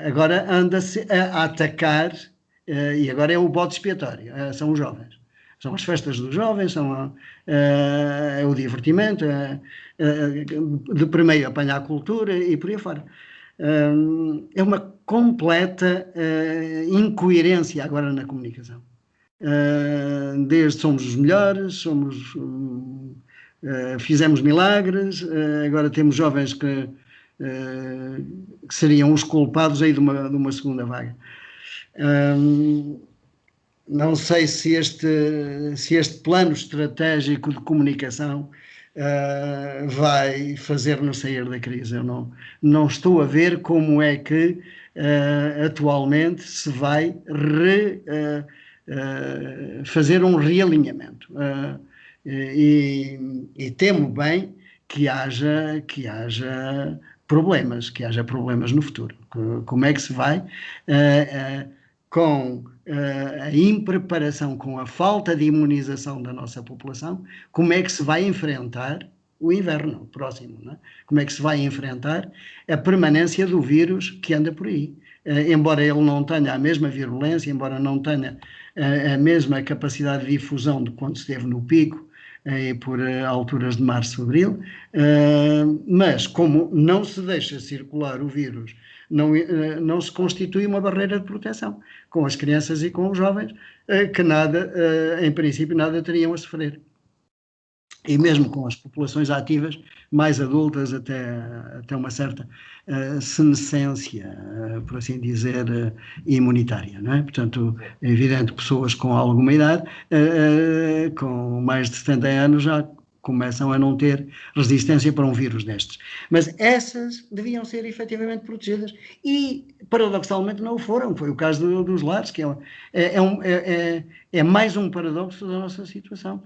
Agora anda-se a atacar, e agora é o bode expiatório, são os jovens. São as festas dos jovens, é o divertimento, de primeiro apanhar a cultura e por aí fora. É uma completa incoerência agora na comunicação. Desde somos os melhores, fizemos milagres, agora temos jovens que seriam os culpados aí de uma segunda vaga. Não sei se este plano estratégico de comunicação vai fazer-nos sair da crise. Eu não estou a ver como é que atualmente se vai fazer um realinhamento. E temo bem que haja problemas no futuro. Como é que se vai, com a impreparação, com a falta de imunização da nossa população, como é que se vai enfrentar o inverno próximo, não é? Como é que se vai enfrentar a permanência do vírus que anda por aí? Embora ele não tenha a mesma virulência, embora não tenha a mesma capacidade de difusão de quando esteve no pico, por alturas de março, abril, mas como não se deixa circular o vírus, não se constitui uma barreira de proteção com as crianças e com os jovens, que em princípio, nada teriam a sofrer. e mesmo com as populações ativas, mais adultas, até uma certa senescência, por assim dizer, imunitária, não é? Portanto, é evidente que pessoas com alguma idade, com mais de 70 anos, já começam a não ter resistência para um vírus destes. Mas essas deviam ser efetivamente protegidas e, paradoxalmente, não o foram. Foi o caso dos lares, que é mais um paradoxo da nossa situação.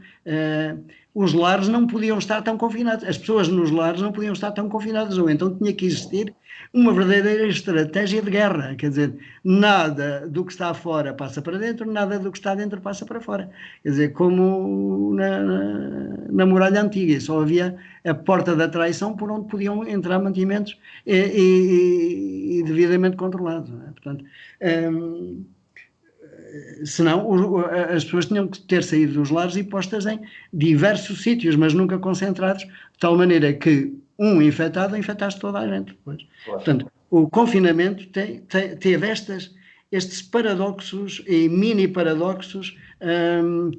Os lares não podiam estar tão confinados, as pessoas nos lares não podiam estar tão confinadas, ou então tinha que existir uma verdadeira estratégia de guerra, quer dizer, nada do que está fora passa para dentro, nada do que está dentro passa para fora. Quer dizer, como na muralha antiga, só havia a porta da traição por onde podiam entrar mantimentos e devidamente controlados. Não é? Portanto, senão as pessoas tinham que ter saído dos lares e postas em diversos sítios, mas nunca concentrados, de tal maneira que um infectado infectaste toda a gente. Depois. Portanto, o confinamento teve estes paradoxos e mini paradoxos,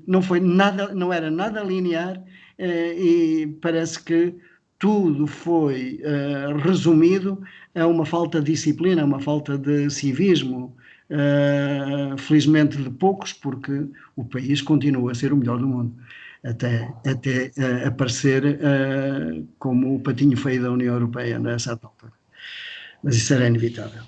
não era nada linear, e parece que tudo foi resumido a uma falta de disciplina, a uma falta de civismo, felizmente de poucos, porque o país continua a ser o melhor do mundo, até aparecer como o patinho feio da União Europeia nessa altura. Mas isso era inevitável.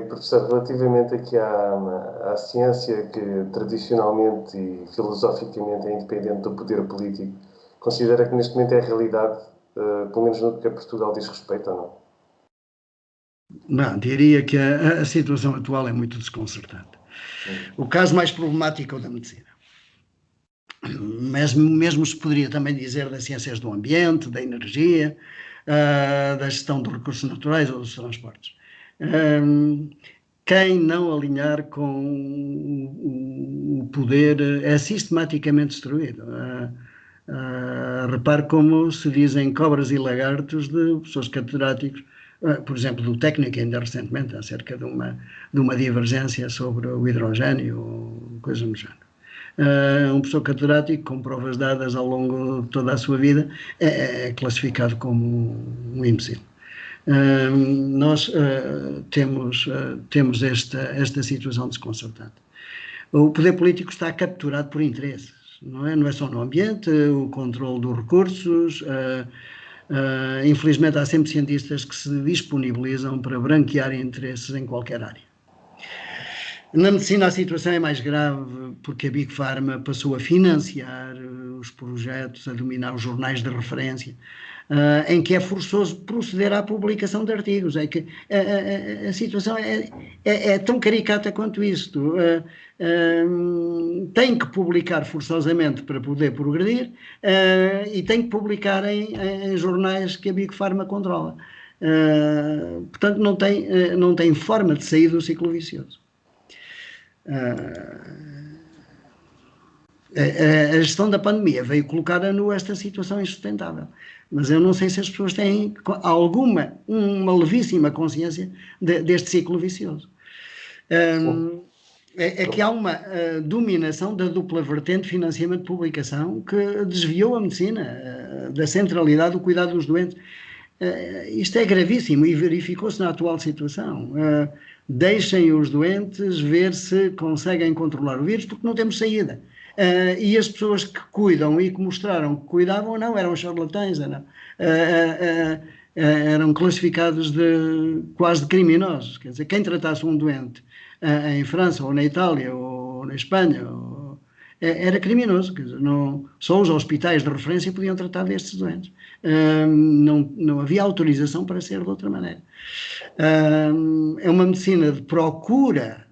Professor, relativamente aqui à ciência que tradicionalmente e filosoficamente é independente do poder político, considera que neste momento é a realidade, pelo menos no que a Portugal diz respeito ou não? Não, diria que a situação atual é muito desconcertante. O caso mais problemático é o da medicina. Mesmo se poderia também dizer das ciências do ambiente, da energia, da gestão dos recursos naturais ou dos transportes. Quem não alinhar com o poder é sistematicamente destruído. Repare como se dizem cobras e lagartos de professores catedráticos, por exemplo, do técnico, ainda recentemente, acerca de uma divergência sobre o hidrogênio ou coisa do género. Um professor catedrático com provas dadas ao longo de toda a sua vida é classificado como um imbecil. Nós temos esta situação desconcertante. O poder político está capturado por interesses, não é só no ambiente, o controle dos recursos. Infelizmente há sempre cientistas que se disponibilizam para branquear interesses em qualquer área. Na medicina a situação é mais grave porque a Big Pharma passou a financiar os projetos, a dominar os jornais de referência, em que é forçoso proceder à publicação de artigos. É que a situação é tão caricata quanto isto. Tem que publicar forçosamente para poder progredir e tem que publicar em jornais que a Big Pharma controla. Portanto, não tem forma de sair do ciclo vicioso. A gestão da pandemia veio colocar a nu esta situação insustentável, mas eu não sei se as pessoas têm uma levíssima consciência deste ciclo vicioso. É que há uma dominação da dupla vertente financiamento-publicação que desviou a medicina da centralidade do cuidado dos doentes. Isto é gravíssimo e verificou-se na atual situação. Deixem os doentes ver se conseguem controlar o vírus, porque não temos saída. E as pessoas que cuidam e que mostraram que cuidavam, não, eram charlatães, eram classificados quase de criminosos. Quer dizer, quem tratasse um doente em França, ou na Itália, ou na Espanha, era criminoso. Quer dizer, só os hospitais de referência podiam tratar destes doentes. Não havia autorização para ser de outra maneira. É uma medicina de procura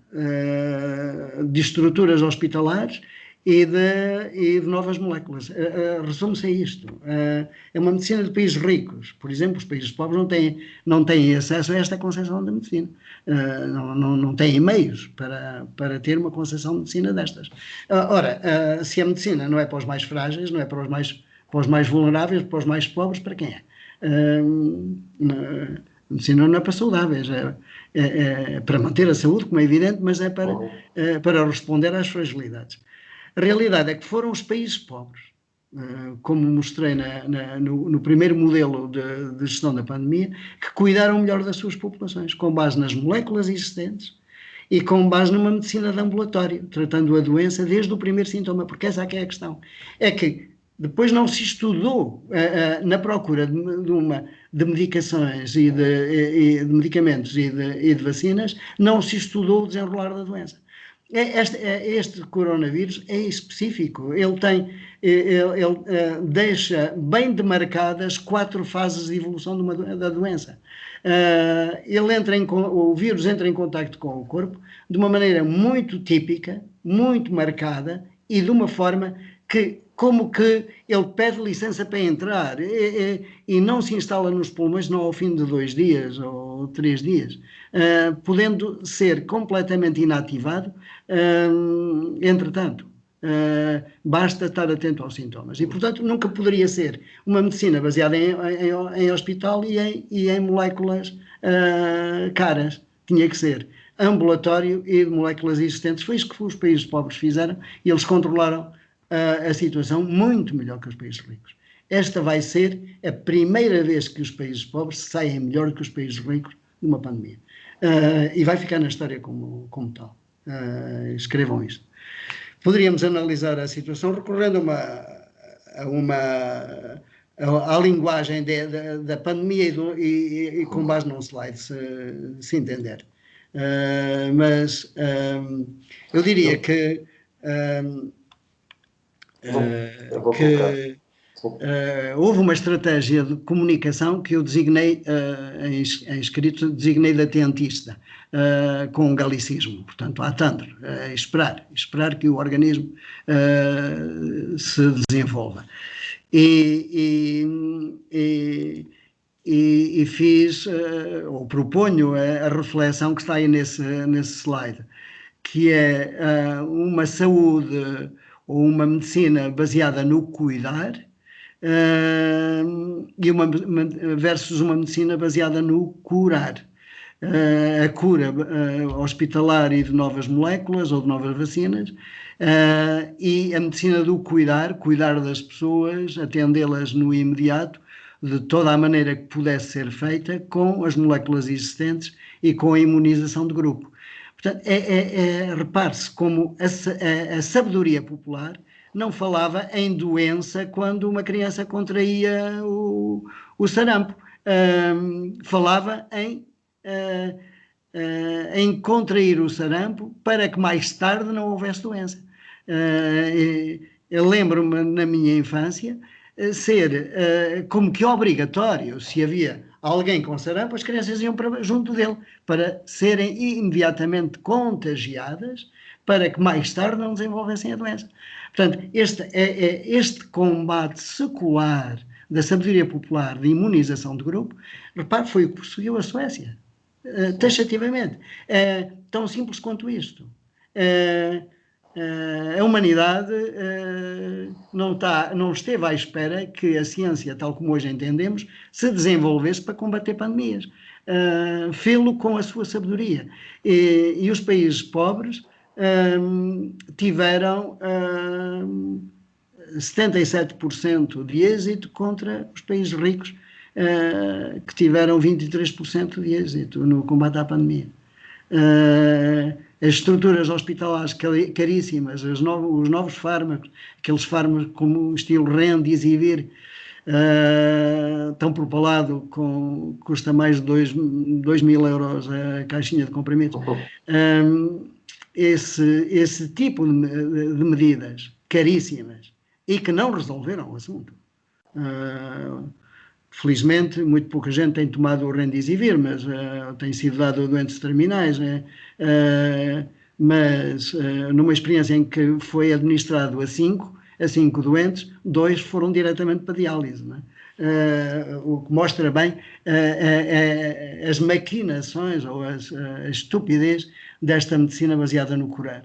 de estruturas hospitalares e de novas moléculas. Resume-se a isto. É uma medicina de países ricos. Por exemplo, os países pobres não têm acesso a esta concepção da medicina. Não têm meios para ter uma concepção de medicina destas. Ora, se a medicina não é para os mais frágeis, não é para os mais vulneráveis, para os mais pobres, para quem é? A medicina não é para saudáveis, é para manter a saúde, como é evidente, mas é para responder às fragilidades. A realidade é que foram os países pobres, como mostrei no primeiro modelo de gestão da pandemia, que cuidaram melhor das suas populações, com base nas moléculas existentes e com base numa medicina de ambulatório, tratando a doença desde o primeiro sintoma, porque essa aqui é a questão. É que depois não se estudou na procura de medicações e de medicamentos e de vacinas, não se estudou o desenrolar da doença. Este coronavírus é específico, ele deixa bem demarcadas 4 fases de evolução da doença. O vírus entra em contacto com o corpo de uma maneira muito típica, muito marcada e de uma forma que, como que ele pede licença para entrar e não se instala nos pulmões não ao fim de 2 dias ou 3 dias, podendo ser completamente inativado, entretanto. Basta estar atento aos sintomas. E, portanto, nunca poderia ser uma medicina baseada em hospital e em moléculas caras. Tinha que ser ambulatório e de moléculas existentes. Foi isso que os países pobres fizeram e eles controlaram a situação muito melhor que os países ricos. Esta vai ser a primeira vez que os países pobres saem melhor que os países ricos de uma pandemia. E vai ficar na história como tal. Escrevam isto. Poderíamos analisar a situação recorrendo à linguagem da pandemia e com base num slide, se entender. Mas eu diria que houve uma estratégia de comunicação que eu designei, em escrito, designei latentista, com um galicismo, portanto, attendre, esperar que o organismo se desenvolva. E fiz, ou proponho a reflexão que está aí nesse slide, que é uma saúde ou uma medicina baseada no cuidar versus uma medicina baseada no curar. A cura hospitalar e de novas moléculas ou de novas vacinas, e a medicina do cuidar das pessoas, atendê-las no imediato, de toda a maneira que pudesse ser feita, com as moléculas existentes e com a imunização de grupo. Portanto, repare-se como a sabedoria popular não falava em doença quando uma criança contraía o sarampo. Falava em contrair o sarampo para que mais tarde não houvesse doença. Eu lembro-me, na minha infância, ser como que obrigatório, se havia alguém com sarampo, as crianças iam junto dele para serem imediatamente contagiadas para que mais tarde não desenvolvessem a doença. Portanto, este combate secular da sabedoria popular de imunização de grupo, repare, foi o que perseguiu a Suécia. Taxativamente. Tão simples quanto isto. A humanidade não esteve à espera que a ciência, tal como hoje entendemos, se desenvolvesse para combater pandemias. Fê-lo com a sua sabedoria. E os países pobres tiveram 77% de êxito contra os países ricos, que tiveram 23% de êxito no combate à pandemia. As estruturas hospitalares caríssimas, os novos fármacos, aqueles fármacos como o estilo Remdesivir, tão propalado, custa mais de 2.000 euros a caixinha de comprimidos. Esse tipo de medidas caríssimas e que não resolveram o assunto. Felizmente, muito pouca gente tem tomado o Remdesivir, mas tem sido dado a doentes terminais. Mas numa experiência em que foi administrado a 5 doentes, 2 foram diretamente para diálise. O que mostra bem as maquinações ou a estupidez desta medicina baseada no curar.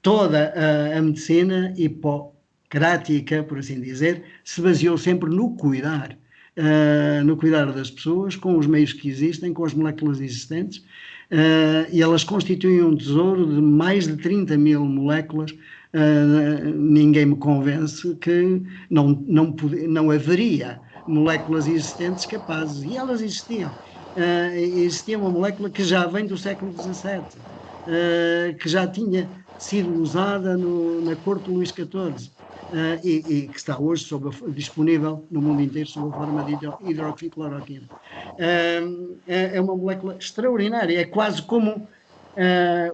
Toda a medicina hipocrática, por assim dizer, se baseou sempre no cuidar das pessoas, com os meios que existem, com as moléculas existentes, e elas constituem um tesouro de mais de 30.000 moléculas. Ninguém me convence que não haveria moléculas existentes capazes, e elas existiam. Existia uma molécula que já vem do século XVII, que já tinha sido usada na corte de Luís XIV, e que está hoje disponível no mundo inteiro sob a forma de hidroxicloroquina. É uma molécula extraordinária, é quase como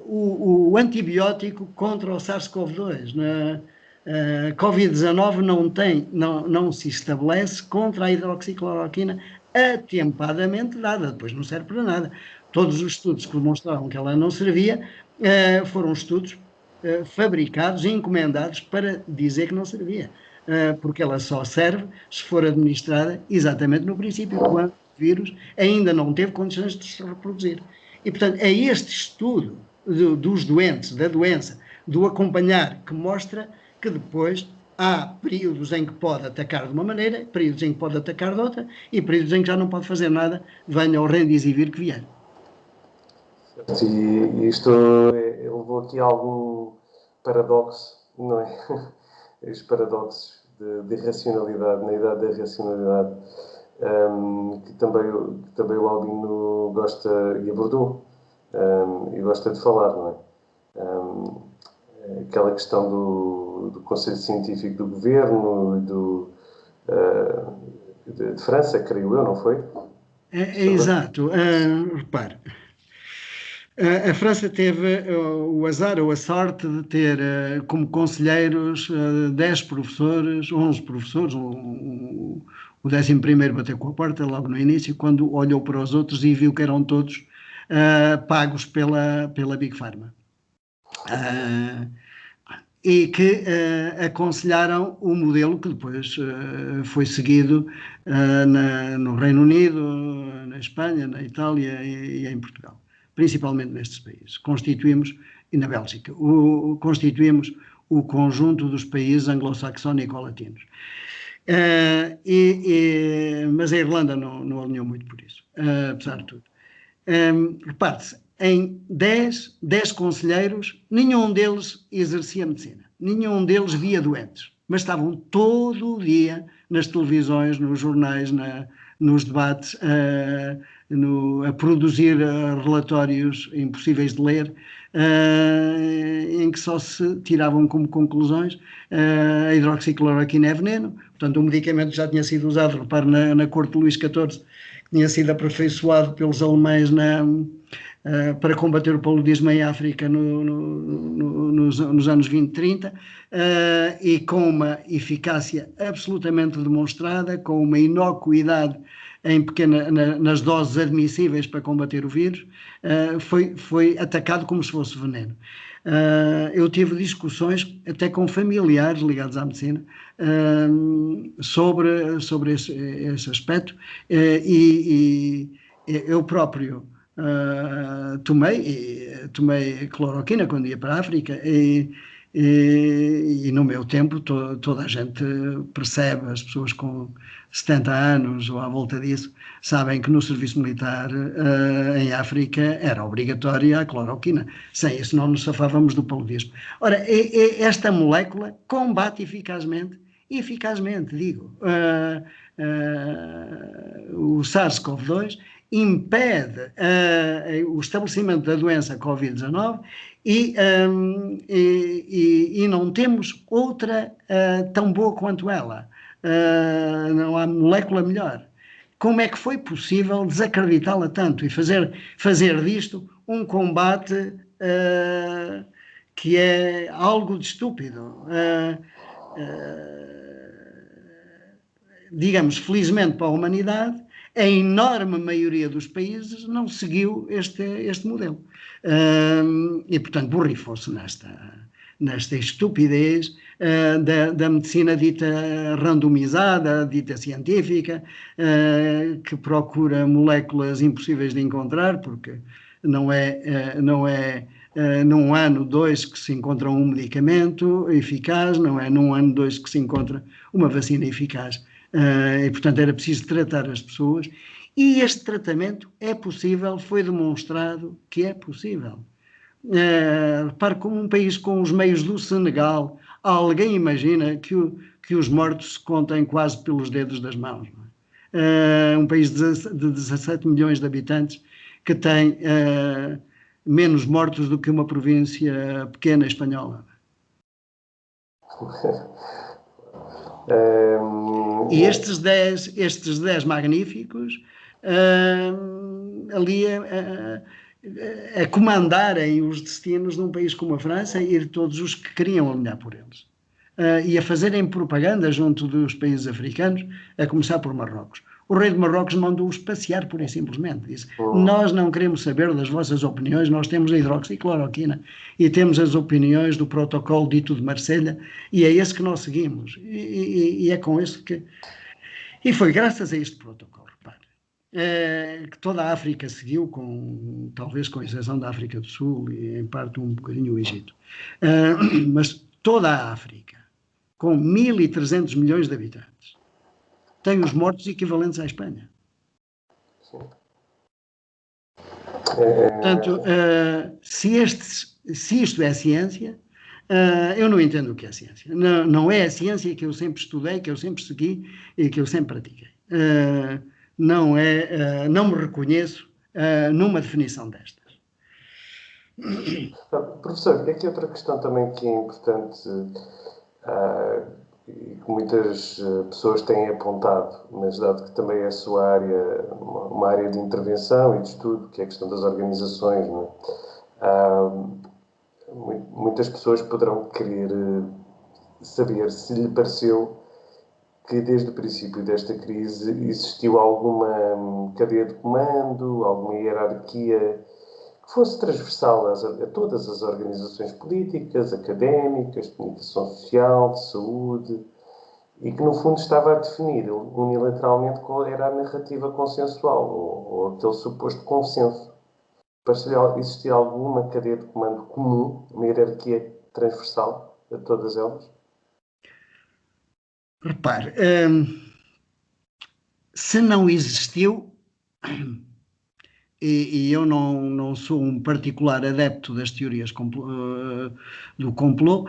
o antibiótico contra o SARS-CoV-2. Covid-19 não se estabelece contra a hidroxicloroquina atempadamente dada, depois não serve para nada. Todos os estudos que demonstravam que ela não servia foram estudos fabricados e encomendados para dizer que não servia, porque ela só serve se for administrada exatamente no princípio, quando o vírus ainda não teve condições de se reproduzir. E, portanto, é este estudo dos doentes, da doença, do acompanhar, que mostra que depois há períodos em que pode atacar de uma maneira, períodos em que pode atacar de outra, e períodos em que já não pode fazer nada, venha o rendizivir que vier. E isto levou aqui a algum paradoxo, não é? Os paradoxos de racionalidade, na idade da racionalidade, que também o Albino gosta e abordou, e gosta de falar, não é? Aquela questão do Conselho Científico do Governo e de França, creio eu, não foi? Exato. Repare, a França teve o azar ou a sorte de ter como conselheiros 10 professores, 11 professores, o 11º bateu com a porta logo no início, quando olhou para os outros e viu que eram todos pagos pela Big Pharma. E que aconselharam o modelo que depois foi seguido no Reino Unido, na Espanha, na Itália e em Portugal, principalmente nestes países. E na Bélgica, constituímos o conjunto dos países anglo-saxónico-latinos. Mas a Irlanda não alinhou muito por isso, apesar de tudo. Repare-se, em 10 conselheiros, nenhum deles exercia medicina, nenhum deles via doentes, mas estavam todo o dia nas televisões, nos jornais, nos debates, a produzir relatórios impossíveis de ler, em que só se tiravam como conclusões a hidroxicloroquina é veneno, portanto o medicamento já tinha sido usado, repare, na corte de Luís XIV, tinha sido aperfeiçoado pelos alemães para combater o paludismo em África nos anos 20, 30, e com uma eficácia absolutamente demonstrada, com uma inocuidade nas doses admissíveis para combater o vírus, foi atacado como se fosse veneno. Eu tive discussões até com familiares ligados à medicina sobre esse aspecto, e eu próprio tomei cloroquina quando ia para a África, e no meu tempo toda a gente percebe, as pessoas com 70 anos ou à volta disso, sabem que no serviço militar em África era obrigatória a cloroquina. Sem isso não nos safávamos do paludismo. Ora, esta molécula combate eficazmente, digo, o SARS-CoV-2, impede o estabelecimento da doença Covid-19 e não temos outra tão boa quanto ela. Não há molécula melhor. Como é que foi possível desacreditá-la tanto e fazer disto um combate que é algo de estúpido? Digamos, felizmente para a humanidade, a enorme maioria dos países não seguiu este modelo. E, portanto, borrifou-se nesta estupidez da medicina dita randomizada, dita científica, que procura moléculas impossíveis de encontrar, porque não é num ano, 2 que se encontra um medicamento eficaz, não é num ano, 2 que se encontra uma vacina eficaz. E, portanto, era preciso tratar as pessoas E este tratamento é possível, foi demonstrado que é possível. Repare, como um país com os meios do Senegal, alguém imagina que os mortos se contem quase pelos dedos das mãos. Não é? Um país de 17 milhões de habitantes que tem menos mortos do que uma província pequena espanhola. E estes 10 magníficos ali a comandarem os destinos de um país como a França e de todos os que queriam alinhar por eles. E a fazerem propaganda junto dos países africanos, a começar por Marrocos. O rei de Marrocos mandou-os passear pura e simplesmente. Disse, nós não queremos saber das vossas opiniões, nós temos a hidroxicloroquina e temos as opiniões do protocolo dito de Marselha e é esse que nós seguimos. E é com esse que... E foi graças a este protocolo, repare, que toda a África seguiu, talvez com exceção da África do Sul e em parte um bocadinho o Egito. Mas toda a África, com 1.300 milhões de habitantes, tem os mortos equivalentes à Espanha. Sim. Portanto, se isto é ciência, eu não entendo o que é ciência. Não é a ciência que eu sempre estudei, que eu sempre segui e que eu sempre pratiquei. Não me reconheço numa definição destas. Professor, aqui outra questão também que é importante e que muitas pessoas têm apontado, mas dado que também é a sua área, uma área de intervenção e de estudo, que é a questão das organizações, não é? Muitas pessoas poderão querer saber se lhe pareceu que desde o princípio desta crise existiu alguma cadeia de comando, alguma hierarquia que fosse transversal a todas as organizações políticas, académicas, de comunicação social, de saúde, e que no fundo estava a definir unilateralmente qual era a narrativa consensual ou aquele suposto consenso. Para existir alguma cadeia de comando comum, uma hierarquia transversal a todas elas? Repare, se não existiu, e eu não sou um particular adepto das teorias do complô,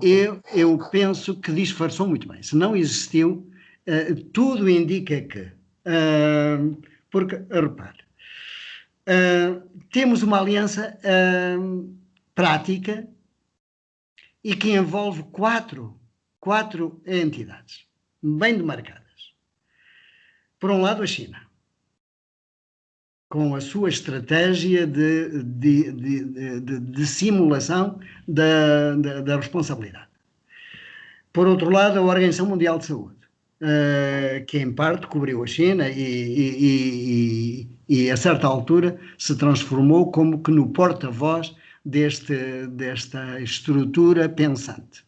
eu penso que disfarçou muito bem. Se não existiu, tudo indica que... porque, repare, temos uma aliança prática e que envolve quatro entidades bem demarcadas. Por um lado, a China, com a sua estratégia de simulação da responsabilidade. Por outro lado, a Organização Mundial de Saúde, que em parte cobriu a China e a certa altura se transformou como que no porta-voz desta estrutura pensante.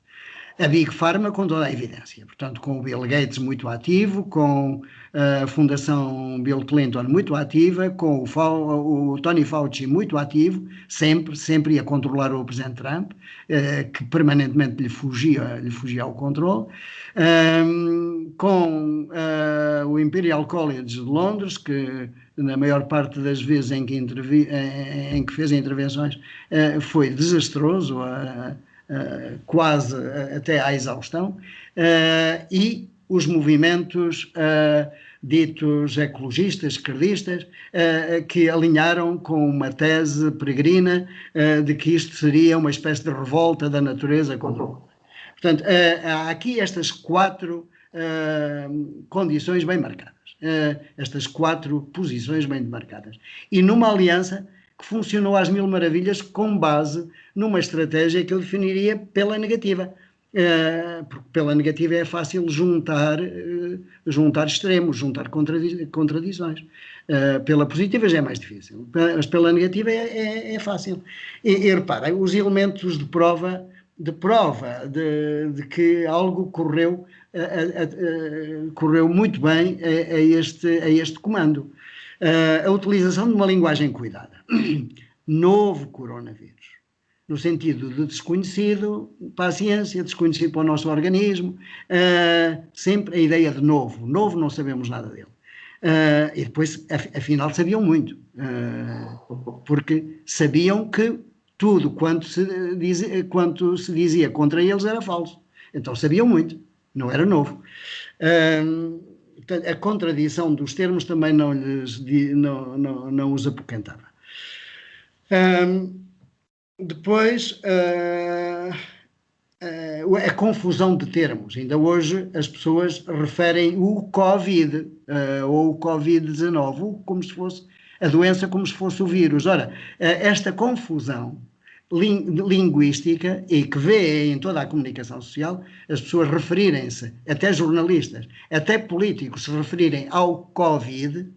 A Big Pharma com toda a evidência, portanto com o Bill Gates muito ativo, com a Fundação Bill Clinton muito ativa, com o Tony Fauci muito ativo, sempre a controlar o Presidente Trump, que permanentemente lhe fugia ao controle, com o Imperial College de Londres, que na maior parte das vezes em que fez intervenções foi desastroso, quase até à exaustão, e os movimentos ditos ecologistas, esquerdistas, que alinharam com uma tese peregrina de que isto seria uma espécie de revolta da natureza contra o homem. Portanto, há aqui estas quatro condições bem marcadas, estas quatro posições bem demarcadas. E numa aliança que funcionou às mil maravilhas com base numa estratégia que eu definiria pela negativa. Porque pela negativa é fácil juntar extremos, juntar contradições. Pela positiva já é mais difícil, mas pela negativa é fácil. E repara, os elementos de prova de que algo correu muito bem a este comando. A utilização de uma linguagem cuidada. Novo coronavírus. No sentido de desconhecido para a ciência, desconhecido para o nosso organismo, sempre a ideia de novo. Novo não sabemos nada dele. E depois, afinal, sabiam muito, porque sabiam que tudo quanto se dizia contra eles era falso. Então sabiam muito, não era novo. A contradição dos termos também não os apoquentava. Depois, a confusão de termos. Ainda hoje as pessoas referem o Covid ou o Covid-19 como se fosse a doença, como se fosse o vírus. Ora, esta confusão linguística, e que vê em toda a comunicação social, as pessoas referirem-se, até jornalistas, até políticos, se referirem ao Covid,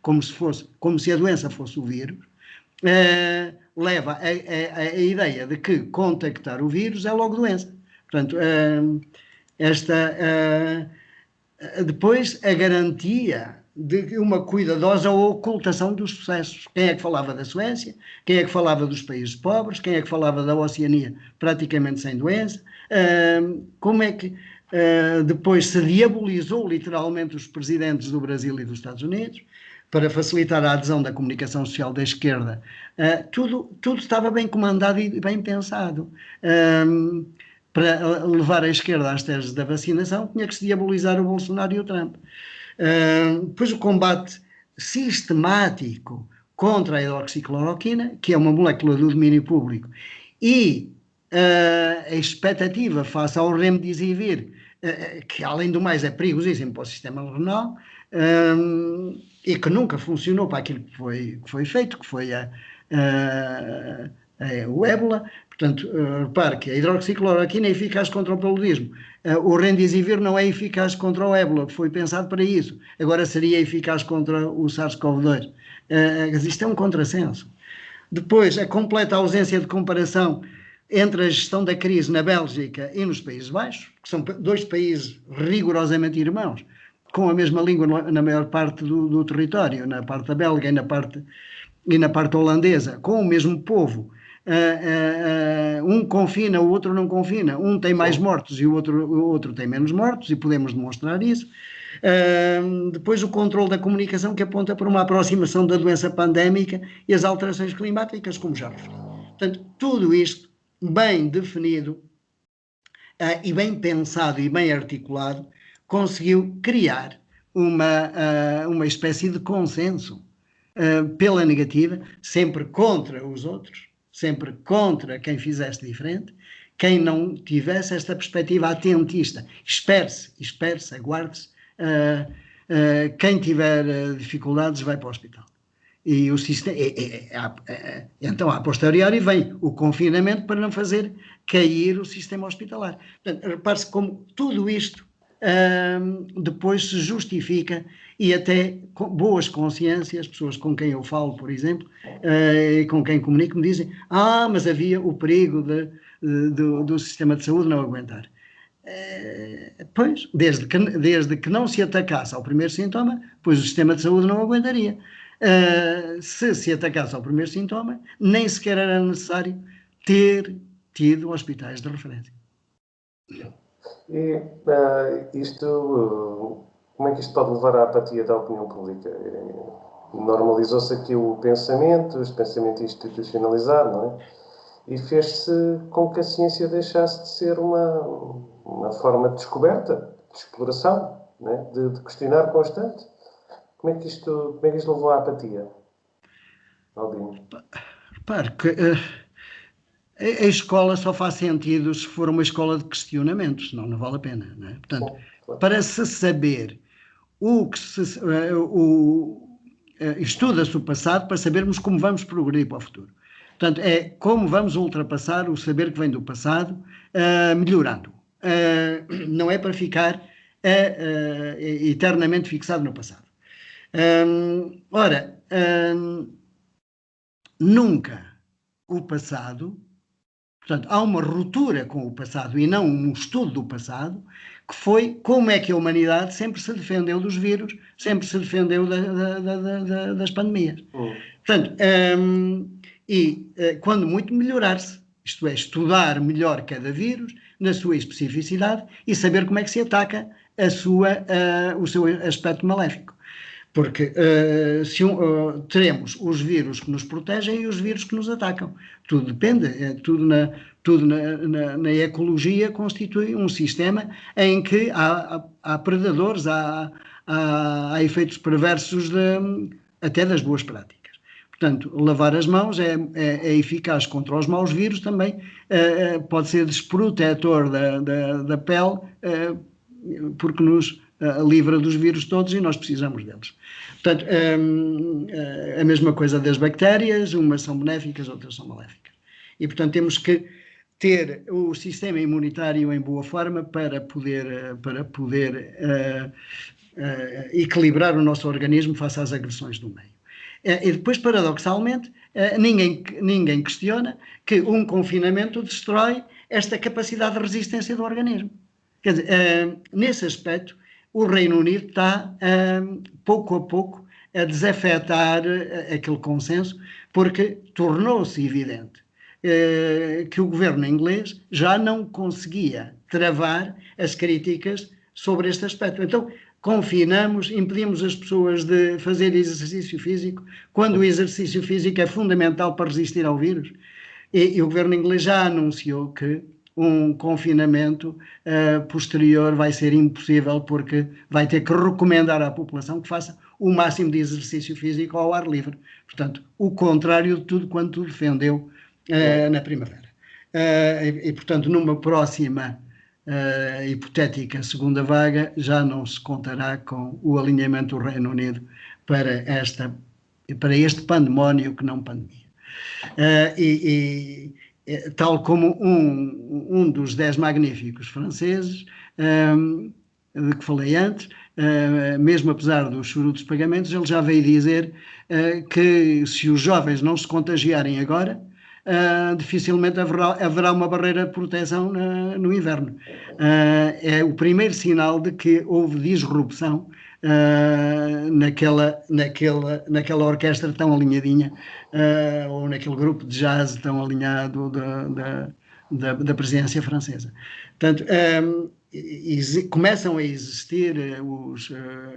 como se a doença fosse o vírus, leva a ideia de que contactar o vírus é logo doença. Portanto, depois a garantia de uma cuidadosa ocultação dos processos. Quem é que falava da Suécia? Quem é que falava dos países pobres? Quem é que falava da Oceania praticamente sem doença? Como é que depois se diabolizou literalmente os presidentes do Brasil e dos Estados Unidos para facilitar a adesão da comunicação social da esquerda? Tudo estava bem comandado e bem pensado. Para levar a esquerda às teses da vacinação, tinha que se diabolizar o Bolsonaro e o Trump. Depois o combate sistemático contra a hidroxicloroquina, que é uma molécula do domínio público, e a expectativa face ao remdesivir, que além do mais é perigosíssimo para o sistema renal, e que nunca funcionou para aquilo que foi feito, que foi o ébola. Portanto, repare que a hidroxicloroquina é eficaz contra o paludismo. O remdesivir não é eficaz contra o ébola, foi pensado para isso. Agora seria eficaz contra o SARS-CoV-2. Isto é um contrassenso. Depois, a completa ausência de comparação entre a gestão da crise na Bélgica e nos Países Baixos, que são dois países rigorosamente irmãos, com a mesma língua na maior parte do território, na parte da Bélgica e na parte holandesa, com o mesmo povo. Um confina, o outro não confina. Um tem mais mortos e o outro tem menos mortos, e podemos demonstrar isso. Depois o controle da comunicação, que aponta para uma aproximação da doença pandémica e as alterações climáticas, como já referi. Portanto, tudo isto bem definido e bem pensado e bem articulado, conseguiu criar uma espécie de consenso pela negativa, sempre contra os outros, sempre contra quem fizesse diferente, quem não tivesse esta perspectiva atentista. Espere-se, aguarde-se. Quem tiver dificuldades vai para o hospital. E o sistema, então, a posteriori, vem o confinamento para não fazer cair o sistema hospitalar. Portanto, repare-se como tudo isto depois se justifica, e até com boas consciências, pessoas com quem eu falo, por exemplo, e com quem comunico, me dizem: mas havia o perigo do sistema de saúde não aguentar. Pois, desde que não se atacasse ao primeiro sintoma, pois o sistema de saúde não aguentaria. Se atacasse ao primeiro sintoma, nem sequer era necessário ter tido hospitais de referência. E como é que isto pode levar à apatia da opinião pública? Normalizou-se aqui o pensamento institucionalizado, não é? E fez-se com que a ciência deixasse de ser uma forma de descoberta, de exploração, não é? de questionar constante. Como é que isto levou à apatia, Albino? Repare que a escola só faz sentido se for uma escola de questionamento, senão não vale a pena, não é? Portanto, claro, para se saber o que estuda-se o passado para sabermos como vamos progredir para o futuro. Portanto, é como vamos ultrapassar o saber que vem do passado, melhorando. Não é para ficar eternamente fixado no passado. Nunca o passado, portanto, há uma ruptura com o passado e não um estudo do passado, que foi como é que a humanidade sempre se defendeu dos vírus, sempre se defendeu das pandemias. Portanto, quando muito melhorar-se, isto é, estudar melhor cada vírus, na sua especificidade, e saber como é que se ataca o seu aspecto maléfico. Porque teremos os vírus que nos protegem e os vírus que nos atacam. Tudo depende, tudo na ecologia constitui um sistema em que há predadores, há efeitos perversos até das boas práticas. Portanto, lavar as mãos é eficaz contra os maus vírus também, pode ser desprotetor da pele, porque nos livra dos vírus todos e nós precisamos deles. Portanto, a mesma coisa das bactérias, umas são benéficas, outras são maléficas. E, portanto, temos que ter o sistema imunitário em boa forma para poder equilibrar o nosso organismo face às agressões do meio. E depois, paradoxalmente, ninguém questiona que um confinamento destrói esta capacidade de resistência do organismo. Quer dizer, nesse aspecto, o Reino Unido está, pouco a pouco, a desafetar aquele consenso, porque tornou-se evidente que o governo inglês já não conseguia travar as críticas sobre este aspecto. Então, confinamos, impedimos as pessoas de fazer exercício físico, quando o exercício físico é fundamental para resistir ao vírus. E o governo inglês já anunciou que um confinamento posterior vai ser impossível, porque vai ter que recomendar à população que faça o máximo de exercício físico ao ar livre. Portanto, o contrário de tudo quanto defendeu na primavera. Portanto, numa próxima hipotética segunda vaga, já não se contará com o alinhamento do Reino Unido para este pandemónio que não pandemia. Tal como um dos 10 magníficos franceses, de que falei antes, mesmo apesar dos chorudos pagamentos, ele já veio dizer que se os jovens não se contagiarem agora, dificilmente haverá uma barreira de proteção no inverno. É o primeiro sinal de que houve disrupção naquela orquestra tão alinhadinha, ou naquele grupo de jazz tão alinhado da presidência francesa. Portanto, começam a existir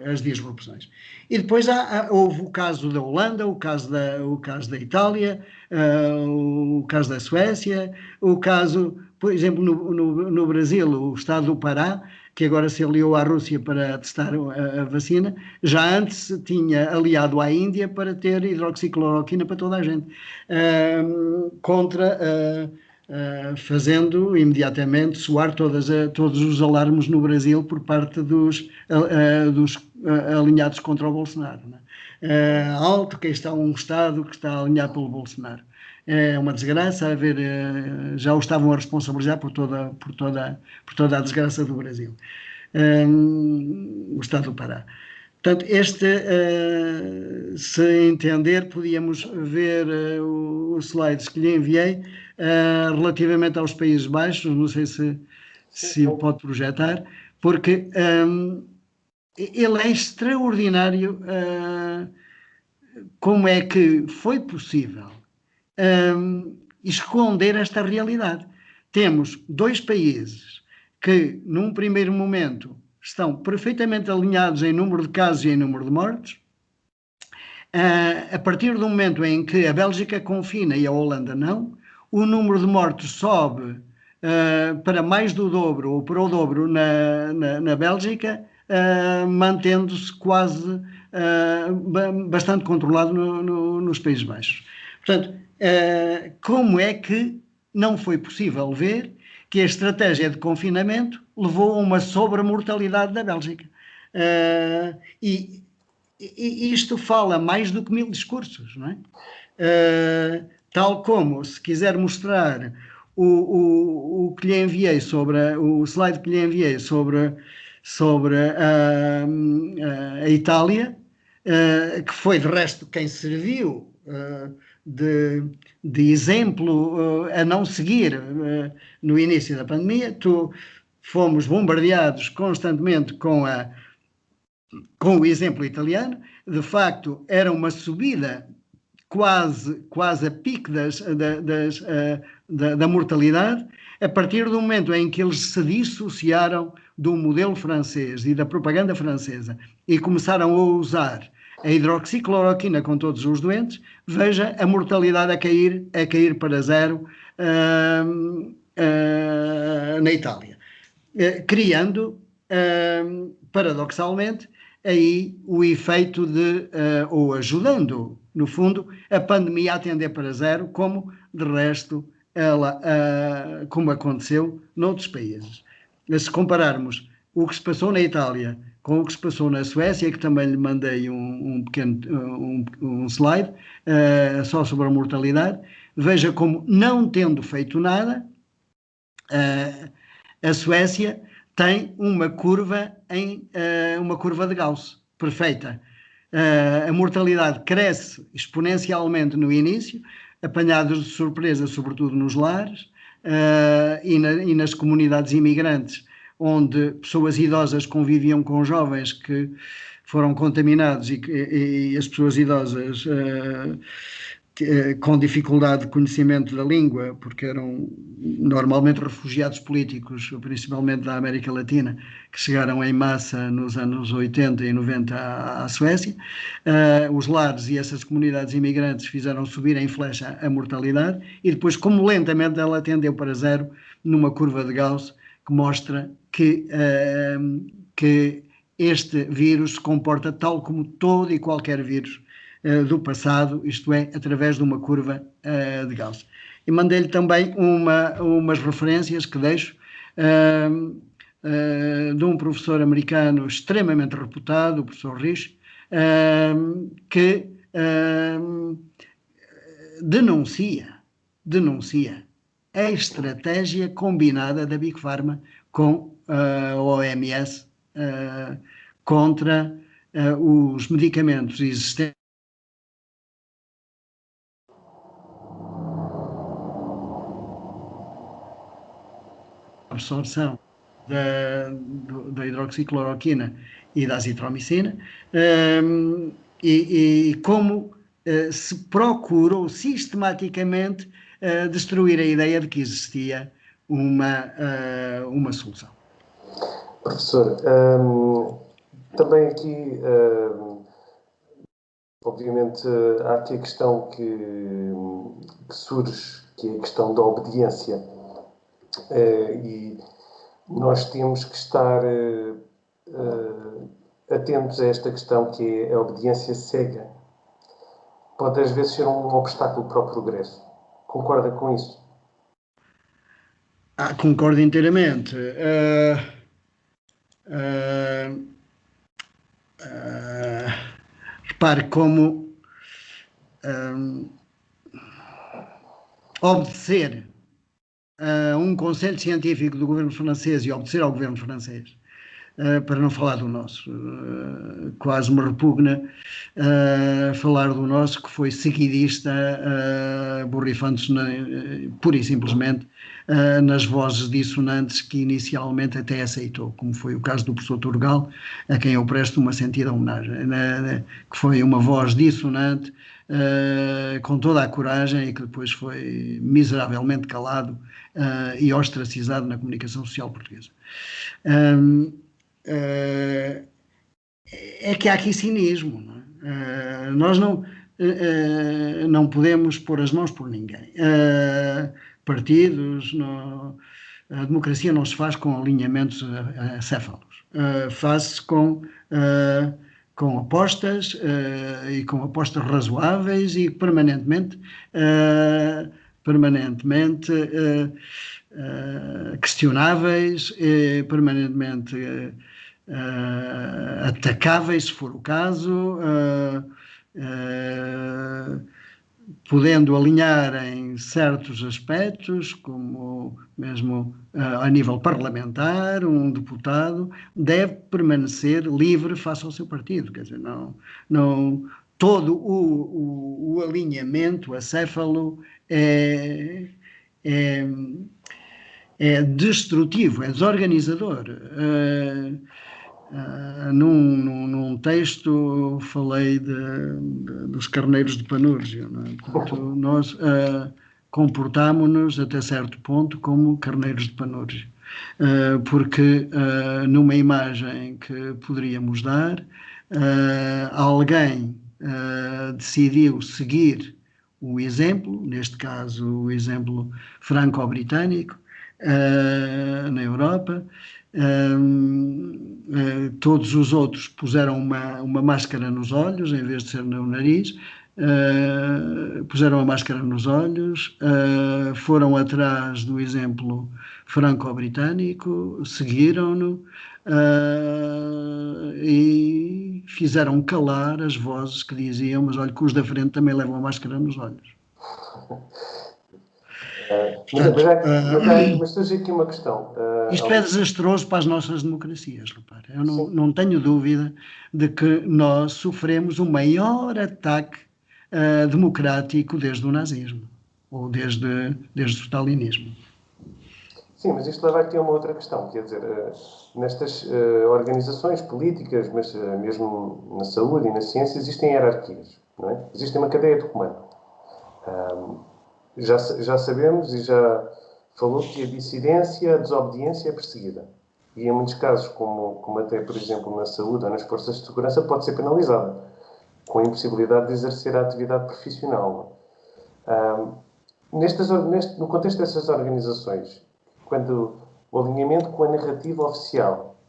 as disrupções. E depois houve o caso da Holanda, o caso da Itália, o caso da Suécia, o caso, por exemplo, no Brasil, o estado do Pará, que agora se aliou à Rússia para testar a vacina, já antes se tinha aliado à Índia para ter hidroxicloroquina para toda a gente, fazendo imediatamente soar todos os alarmes no Brasil por parte dos alinhados contra o Bolsonaro. Alto, que está um Estado que está alinhado pelo Bolsonaro. É uma desgraça já o estavam a responsabilizar por toda a desgraça do Brasil. O Estado do Pará. Portanto, se entender, podíamos ver os slides que lhe enviei relativamente aos Países Baixos, não sei se o pode projetar, porque ele é extraordinário como é que foi possível esconder esta realidade. Temos 2 países que, num primeiro momento, estão perfeitamente alinhados em número de casos e em número de mortes. A partir do momento em que a Bélgica confina e a Holanda não, o número de mortos sobe para mais do dobro ou para o dobro na Bélgica, mantendo-se quase bastante controlado nos Países Baixos. Portanto, como é que não foi possível ver que a estratégia de confinamento levou a uma sobremortalidade da Bélgica? E isto fala mais do que 1000 discursos, não é? Tal como, se quiser mostrar o que lhe enviei o slide que lhe enviei sobre a Itália, que foi de resto quem serviu de exemplo a não seguir no início da pandemia. Fomos bombardeados constantemente com o exemplo italiano. De facto, era uma subida quase a pique da mortalidade, a partir do momento em que eles se dissociaram do modelo francês e da propaganda francesa e começaram a usar a hidroxicloroquina com todos os doentes, veja a mortalidade a cair para zero na Itália, criando, paradoxalmente, aí o efeito ou ajudando, no fundo, a pandemia a tender para zero, como, de resto, como aconteceu noutros países. Se compararmos o que se passou na Itália com o que se passou na Suécia, que também lhe mandei um pequeno slide só sobre a mortalidade, veja como, não tendo feito nada, a Suécia tem uma curva de Gauss perfeita. A mortalidade cresce exponencialmente no início, apanhados de surpresa, sobretudo nos lares e nas comunidades imigrantes, onde pessoas idosas conviviam com jovens que foram contaminados e as pessoas idosas com dificuldade de conhecimento da língua, porque eram normalmente refugiados políticos, principalmente da América Latina, que chegaram em massa nos anos 80 e 90 à Suécia. Os lares e essas comunidades imigrantes fizeram subir em flecha a mortalidade e depois, como lentamente ela tendeu para zero, numa curva de Gauss, que mostra que este vírus se comporta tal como todo e qualquer vírus do passado, isto é, através de uma curva de Gauss. E mandei-lhe também umas referências que deixo de um professor americano extremamente reputado, o professor Rich, que denuncia a estratégia combinada da Big Pharma com a OMS contra os medicamentos existentes, absorção da hidroxicloroquina e da azitromicina, e como se procurou sistematicamente destruir a ideia de que existia uma solução. Professor, também aqui, obviamente, há aqui a questão que surge, que é a questão da obediência. E nós temos que estar atentos a esta questão, que é a obediência cega. Pode às vezes ser um obstáculo para o progresso. Concorda com isso? Concordo inteiramente. Repare como obedecer a um conselho científico do governo francês e obedecer ao governo francês, para não falar do nosso, quase me repugna falar do nosso, que foi seguidista, borrifando-se pura e simplesmente nas vozes dissonantes que inicialmente até aceitou, como foi o caso do professor Turgal, a quem eu presto uma sentida homenagem, que foi uma voz dissonante, com toda a coragem, e que depois foi miseravelmente calado e ostracizado na comunicação social portuguesa. É que há aqui cinismo, não é? Nós não podemos pôr as mãos por ninguém. Partidos, a democracia não se faz com alinhamentos acéfalos, faz-se com apostas e com apostas razoáveis e permanentemente questionáveis, permanentemente atacáveis, se for o caso, podendo alinhar em certos aspectos, como mesmo a nível parlamentar, um deputado deve permanecer livre face ao seu partido. Quer dizer, não todo o alinhamento acéfalo é destrutivo, é desorganizador. Num texto falei dos carneiros de Panúrgio, não é? Portanto, nós comportámo-nos até certo ponto como carneiros de Panúrgio. porque numa imagem que poderíamos dar, alguém decidiu seguir o exemplo, neste caso o exemplo franco-britânico, na Europa. Todos os outros puseram uma máscara nos olhos em vez de ser no nariz. Puseram a máscara nos olhos, foram atrás do exemplo franco-britânico, seguiram-no e fizeram calar as vozes que diziam: mas olha que os da frente também levam a máscara nos olhos. Mas surge aqui uma questão. Isto é desastroso para as nossas democracias, repare. Eu não tenho dúvida de que nós sofremos o maior ataque democrático desde o nazismo, ou desde o stalinismo. Sim, mas isto leva aqui a uma outra questão, quer dizer, nestas organizações políticas, mas mesmo na saúde e na ciência, existem hierarquias, não é? Existe uma cadeia de comando. Já sabemos e já falou que a dissidência, a desobediência é perseguida. E em muitos casos, como até, por exemplo, na saúde ou nas forças de segurança, pode ser penalizada, com a impossibilidade de exercer a atividade profissional. No contexto dessas organizações, quando o alinhamento com a narrativa oficial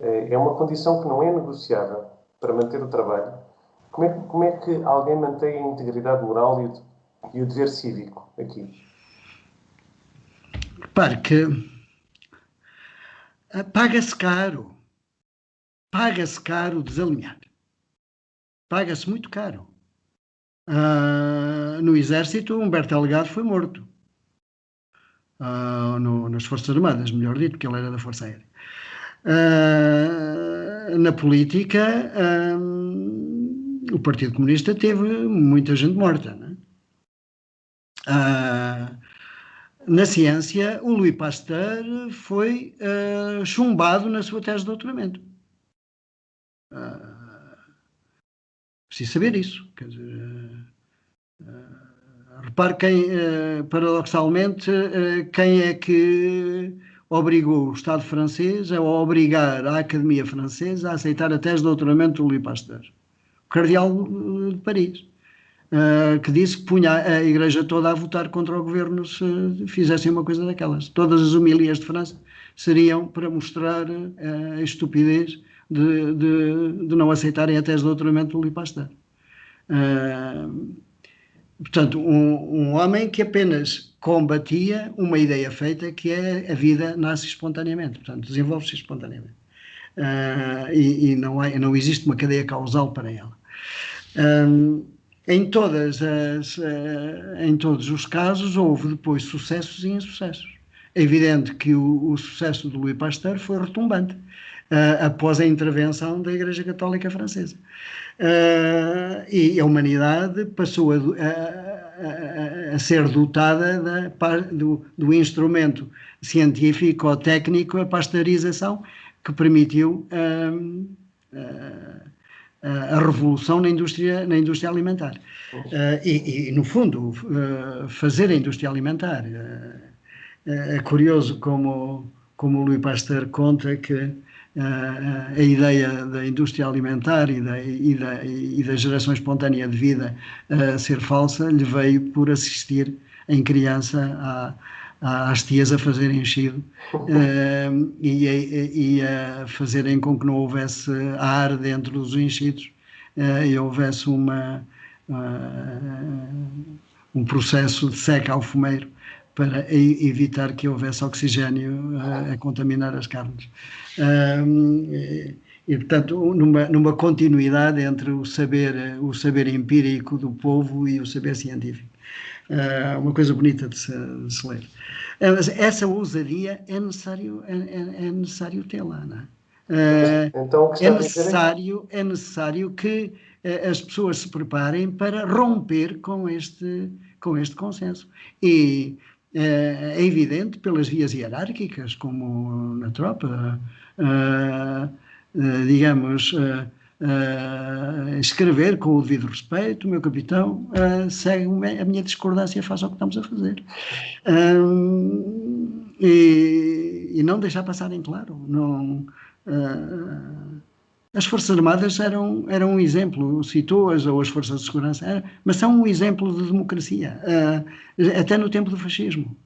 é uma condição que não é negociável para manter o trabalho, como é que alguém mantém a integridade moral e o dever cívico aqui? Repare que paga-se caro desalinhar. Paga-se muito caro. No Exército, Humberto Delgado foi morto. Nas Forças Armadas, melhor dito, porque ele era da Força Aérea. Na política, o Partido Comunista teve muita gente morta, não é? Na ciência, o Louis Pasteur foi chumbado na sua tese de doutoramento. Preciso saber isso. Quer dizer, repare paradoxalmente, quem é que obrigou o Estado francês a obrigar a Academia Francesa a aceitar a tese de doutoramento do Louis Pasteur? O Cardeal de Paris, que disse que punha a Igreja toda a votar contra o governo se fizessem uma coisa daquelas. Todas as homilias de França seriam para mostrar a estupidez de não aceitarem a tese de doutoramento do Louis Pasteur. Portanto, um homem que apenas combatia uma ideia feita, que é a vida nasce espontaneamente, portanto, desenvolve-se espontaneamente. E não existe uma cadeia causal para ela. Em todos os casos, houve depois sucessos e insucessos. É evidente que o sucesso do Louis Pasteur foi retumbante após a intervenção da Igreja Católica Francesa. E a humanidade passou a ser dotada do instrumento científico-técnico, a pasteurização, que permitiu a revolução na indústria alimentar. E no fundo, fazer a indústria alimentar. É curioso como o Louis Pasteur conta que a ideia da indústria alimentar e da geração espontânea de vida ser falsa lhe veio por assistir em criança às tias a fazerem enchido e a fazerem com que não houvesse ar dentro dos enchidos e houvesse um processo de seca ao fumeiro para evitar que houvesse oxigênio a contaminar as carnes. E portanto, numa continuidade entre o saber empírico do povo e o saber científico. Uma coisa bonita de se ler. Mas essa ousadia é necessário tê-la, não é? Então, é necessário que as pessoas se preparem para romper com este consenso. E é evidente pelas vias hierárquicas, como na tropa, digamos, escrever com o devido respeito: o meu capitão segue a minha discordância face ao que estamos a fazer. e não deixar passar em claro. Não, as Forças Armadas eram um exemplo, citou-as, ou as Forças de Segurança, mas são um exemplo de democracia, até no tempo do fascismo.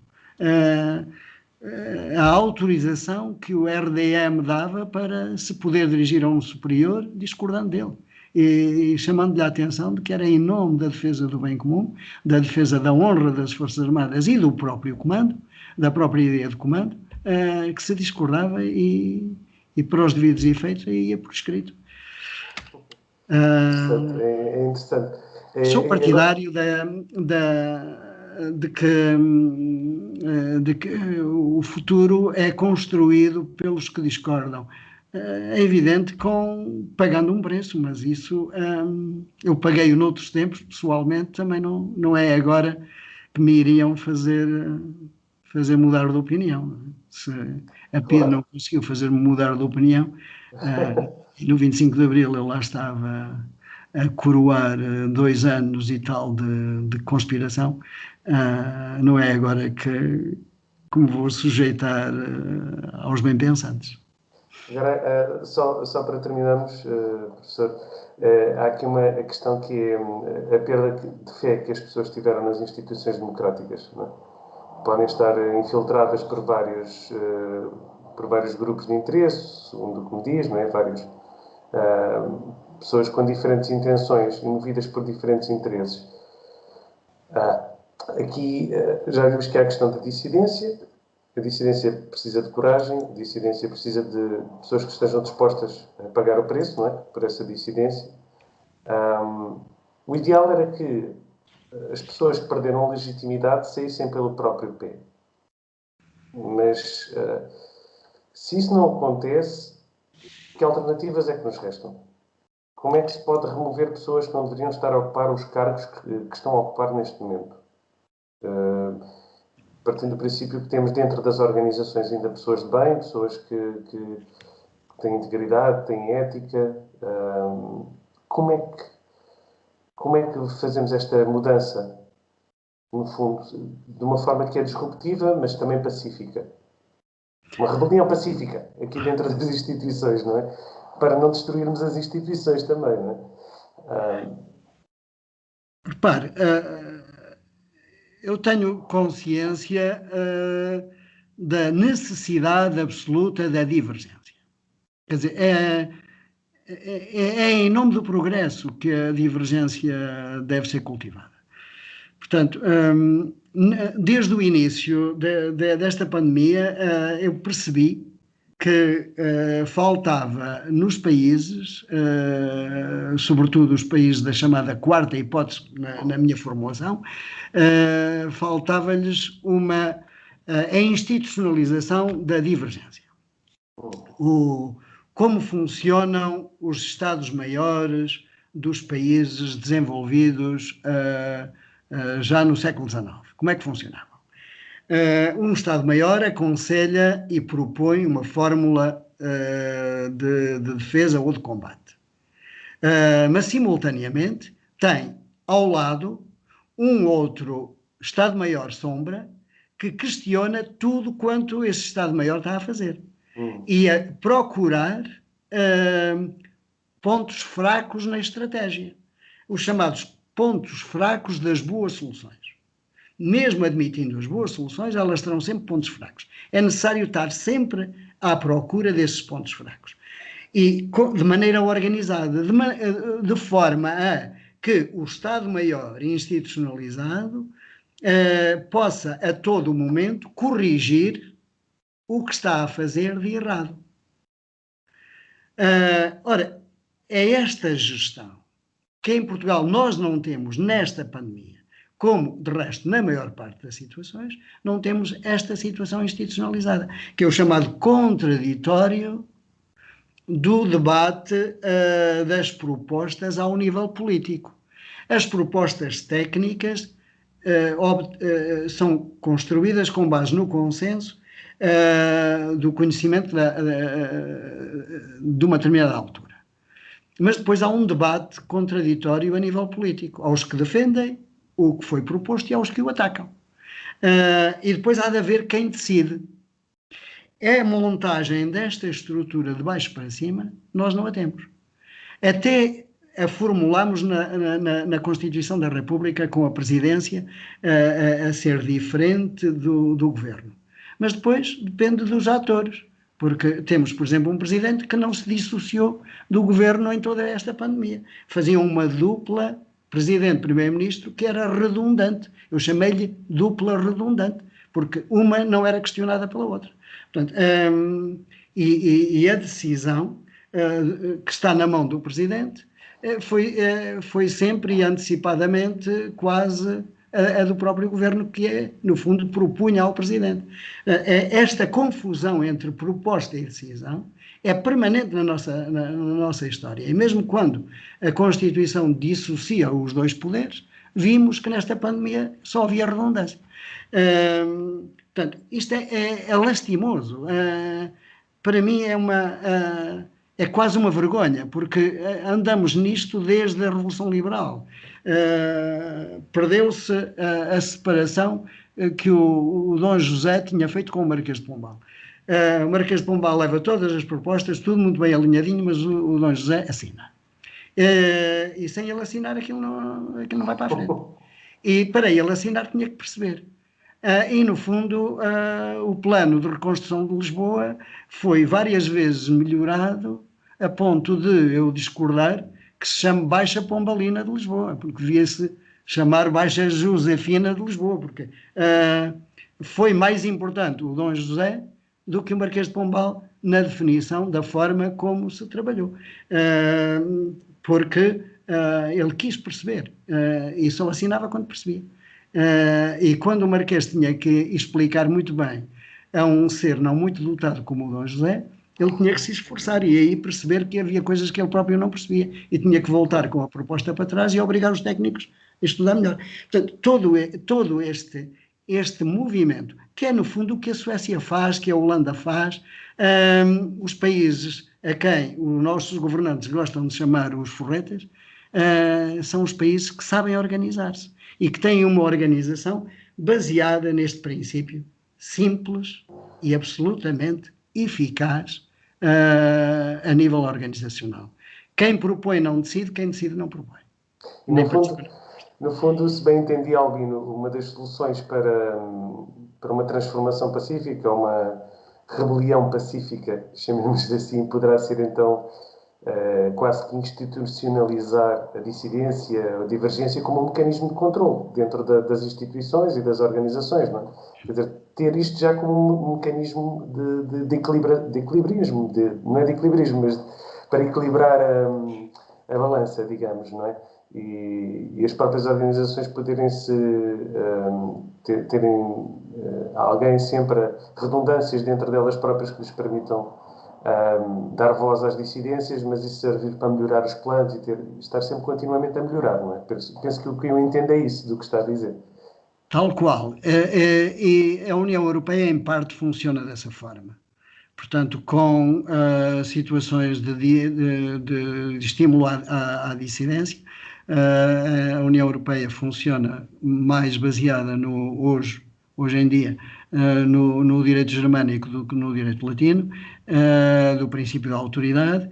A autorização que o RDM dava para se poder dirigir a um superior discordando dele e chamando-lhe a atenção de que era em nome da defesa do bem comum, da defesa da honra das Forças Armadas e do próprio comando, da própria ideia de comando, que se discordava e para os devidos efeitos ia por escrito. É interessante. Sou partidário de que o futuro é construído pelos que discordam. É evidente pagando um preço, mas isso eu paguei-o noutros tempos, pessoalmente, também não é agora que me iriam fazer mudar de opinião. Se a PIDE não conseguiu fazer-me mudar de opinião, e no 25 de Abril eu lá estava a coroar 2 anos e tal de conspiração, não é agora que me vou sujeitar aos bem-pensantes. Agora, só para terminarmos, professor, há aqui uma questão que é a perda de fé que as pessoas tiveram nas instituições democráticas, não é? Podem estar infiltradas por vários grupos de interesse, segundo o que me diz, não é? Vários pessoas com diferentes intenções e movidas por diferentes interesses. Aqui já vimos que há a questão da dissidência. A dissidência precisa de coragem, a dissidência precisa de pessoas que estejam dispostas a pagar o preço, não é? Por essa dissidência. O ideal era que as pessoas que perderam a legitimidade saíssem pelo próprio pé. Mas, se isso não acontece, que alternativas é que nos restam? Como é que se pode remover pessoas que não deveriam estar a ocupar os cargos que estão a ocupar neste momento? Partindo do princípio que temos dentro das organizações ainda pessoas de bem, pessoas que têm integridade, têm ética. Como é que fazemos esta mudança, no fundo, de uma forma que é disruptiva, mas também pacífica? Uma rebelião pacífica, aqui dentro das instituições, não é? Para não destruirmos as instituições também, não é? Repare, eu tenho consciência da necessidade absoluta da divergência. Quer dizer, é em nome do progresso que a divergência deve ser cultivada. Portanto, desde o início desta pandemia, eu percebi que faltava nos países, sobretudo os países da chamada quarta hipótese na minha formulação, faltava-lhes a institucionalização da divergência. Como funcionam os Estados-maiores dos países desenvolvidos já no século XIX? Como é que funcionavam? Um Estado-Maior aconselha e propõe uma fórmula de defesa ou de combate. Mas, simultaneamente, tem ao lado um outro Estado-Maior sombra que questiona tudo quanto esse Estado-Maior está a fazer. E a procurar pontos fracos na estratégia. Os chamados pontos fracos das boas soluções. Mesmo admitindo as boas soluções, elas terão sempre pontos fracos. É necessário estar sempre à procura desses pontos fracos. E de maneira organizada, de forma a que o Estado-Maior institucionalizado possa, a todo momento, corrigir o que está a fazer de errado. Ora, é esta gestão que em Portugal nós não temos nesta pandemia, como, de resto, na maior parte das situações, não temos esta situação institucionalizada, que é o chamado contraditório do debate das propostas ao nível político. As propostas técnicas são construídas com base no consenso do conhecimento de uma determinada altura. Mas depois há um debate contraditório a nível político, aos que defendem o que foi proposto e aos que o atacam. E depois há de haver quem decide. é a montagem desta estrutura de baixo para cima, nós não a temos. Até a formulamos na Constituição da República com a presidência a ser diferente do governo. Mas depois depende dos atores, porque temos, por exemplo, um presidente que não se dissociou do governo em toda esta pandemia. Faziam uma dupla presidente-primeiro-ministro que era redundante. Eu chamei-lhe dupla redundante, porque uma não era questionada pela outra. Portanto, e a decisão que está na mão do Presidente foi sempre e antecipadamente quase a do próprio Governo, que no fundo, propunha ao Presidente. Esta confusão entre proposta e decisão é permanente na nossa história. E mesmo quando a Constituição dissocia os dois poderes, vimos que nesta pandemia só havia redundância. Portanto, isto é lastimoso. Para mim é quase uma vergonha, porque andamos nisto desde a Revolução Liberal. Perdeu-se a separação que o Dom José tinha feito com o Marquês de Pombal. O Marquês de Pombal leva todas as propostas, tudo muito bem alinhadinho, mas o Dom José assina. E sem ele assinar, aquilo não vai para a frente. E para ele assinar tinha que perceber. E no fundo o plano de reconstrução de Lisboa foi várias vezes melhorado a ponto de eu discordar que se chame Baixa Pombalina de Lisboa, porque devia-se chamar Baixa Josefina de Lisboa, porque foi mais importante o Dom José do que o Marquês de Pombal na definição da forma como se trabalhou, porque ele quis perceber e só assinava quando percebia. E quando o Marquês tinha que explicar muito bem a um ser não muito dotado como o Dom José, ele tinha que se esforçar e aí perceber que havia coisas que ele próprio não percebia e tinha que voltar com a proposta para trás e obrigar os técnicos a estudar melhor. Portanto, todo este movimento, que é no fundo o que a Suécia faz, que a Holanda faz, os países a quem os nossos governantes gostam de chamar os forretas, são os países que sabem organizar-se e que têm uma organização baseada neste princípio simples e absolutamente eficaz a nível organizacional. Quem propõe não decide, quem decide não propõe. No fundo, se bem entendi, Albino, uma das soluções para uma transformação pacífica, uma rebelião pacífica, chamemos assim, poderá ser então quase que institucionalizar a dissidência, a divergência como um mecanismo de controle dentro das instituições e das organizações, não é? Quer dizer, ter isto já como um mecanismo de equilibrismo, não é de equilibrismo, mas para equilibrar a balança, digamos, não é? E as próprias organizações terem alguém sempre redundâncias dentro delas próprias que lhes permitam dar voz às dissidências, mas isso servir para melhorar os planos e estar sempre continuamente a melhorar, não é? Penso que o que eu entendo é isso do que está a dizer. Tal qual. E a União Europeia, em parte, funciona dessa forma. Portanto, com situações de estímulo à dissidência, a União Europeia funciona mais baseada hoje em dia, no direito germânico do que no direito latino, do princípio da autoridade,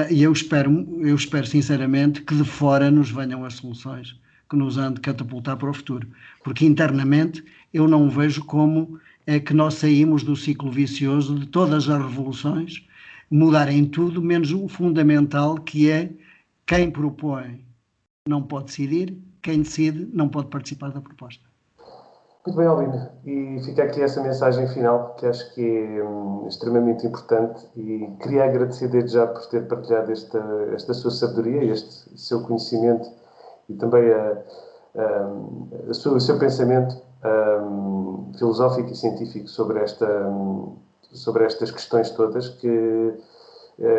e eu espero sinceramente que de fora nos venham as soluções que nos han de catapultar para o futuro, porque internamente eu não vejo como é que nós saímos do ciclo vicioso de todas as revoluções mudarem tudo, menos o fundamental, que é quem propõe não pode decidir, quem decide não pode participar da proposta. Muito bem, Albino. E fica aqui essa mensagem final, que acho que é extremamente importante, e queria agradecer desde já por ter partilhado esta sua sabedoria, este seu conhecimento e também o seu pensamento filosófico e científico sobre estas questões todas, que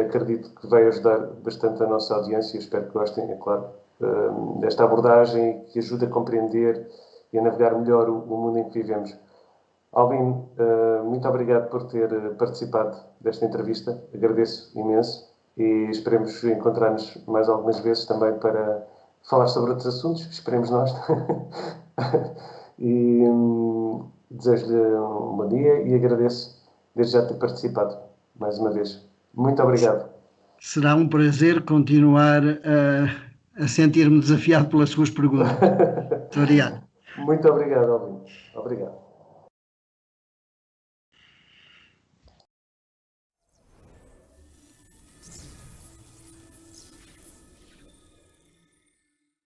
acredito que vai ajudar bastante a nossa audiência. Eu espero que gostem, é claro, desta abordagem que ajuda a compreender e a navegar melhor o mundo em que vivemos. Albino, muito obrigado por ter participado desta entrevista, agradeço imenso e esperemos encontrar-nos mais algumas vezes também para falar sobre outros assuntos, esperemos nós. E desejo-lhe um bom dia e agradeço desde já ter participado mais uma vez. Muito obrigado. Será um prazer continuar a sentir-me desafiado pelas suas perguntas. Muito obrigado. Muito obrigado, Alvin. Obrigado.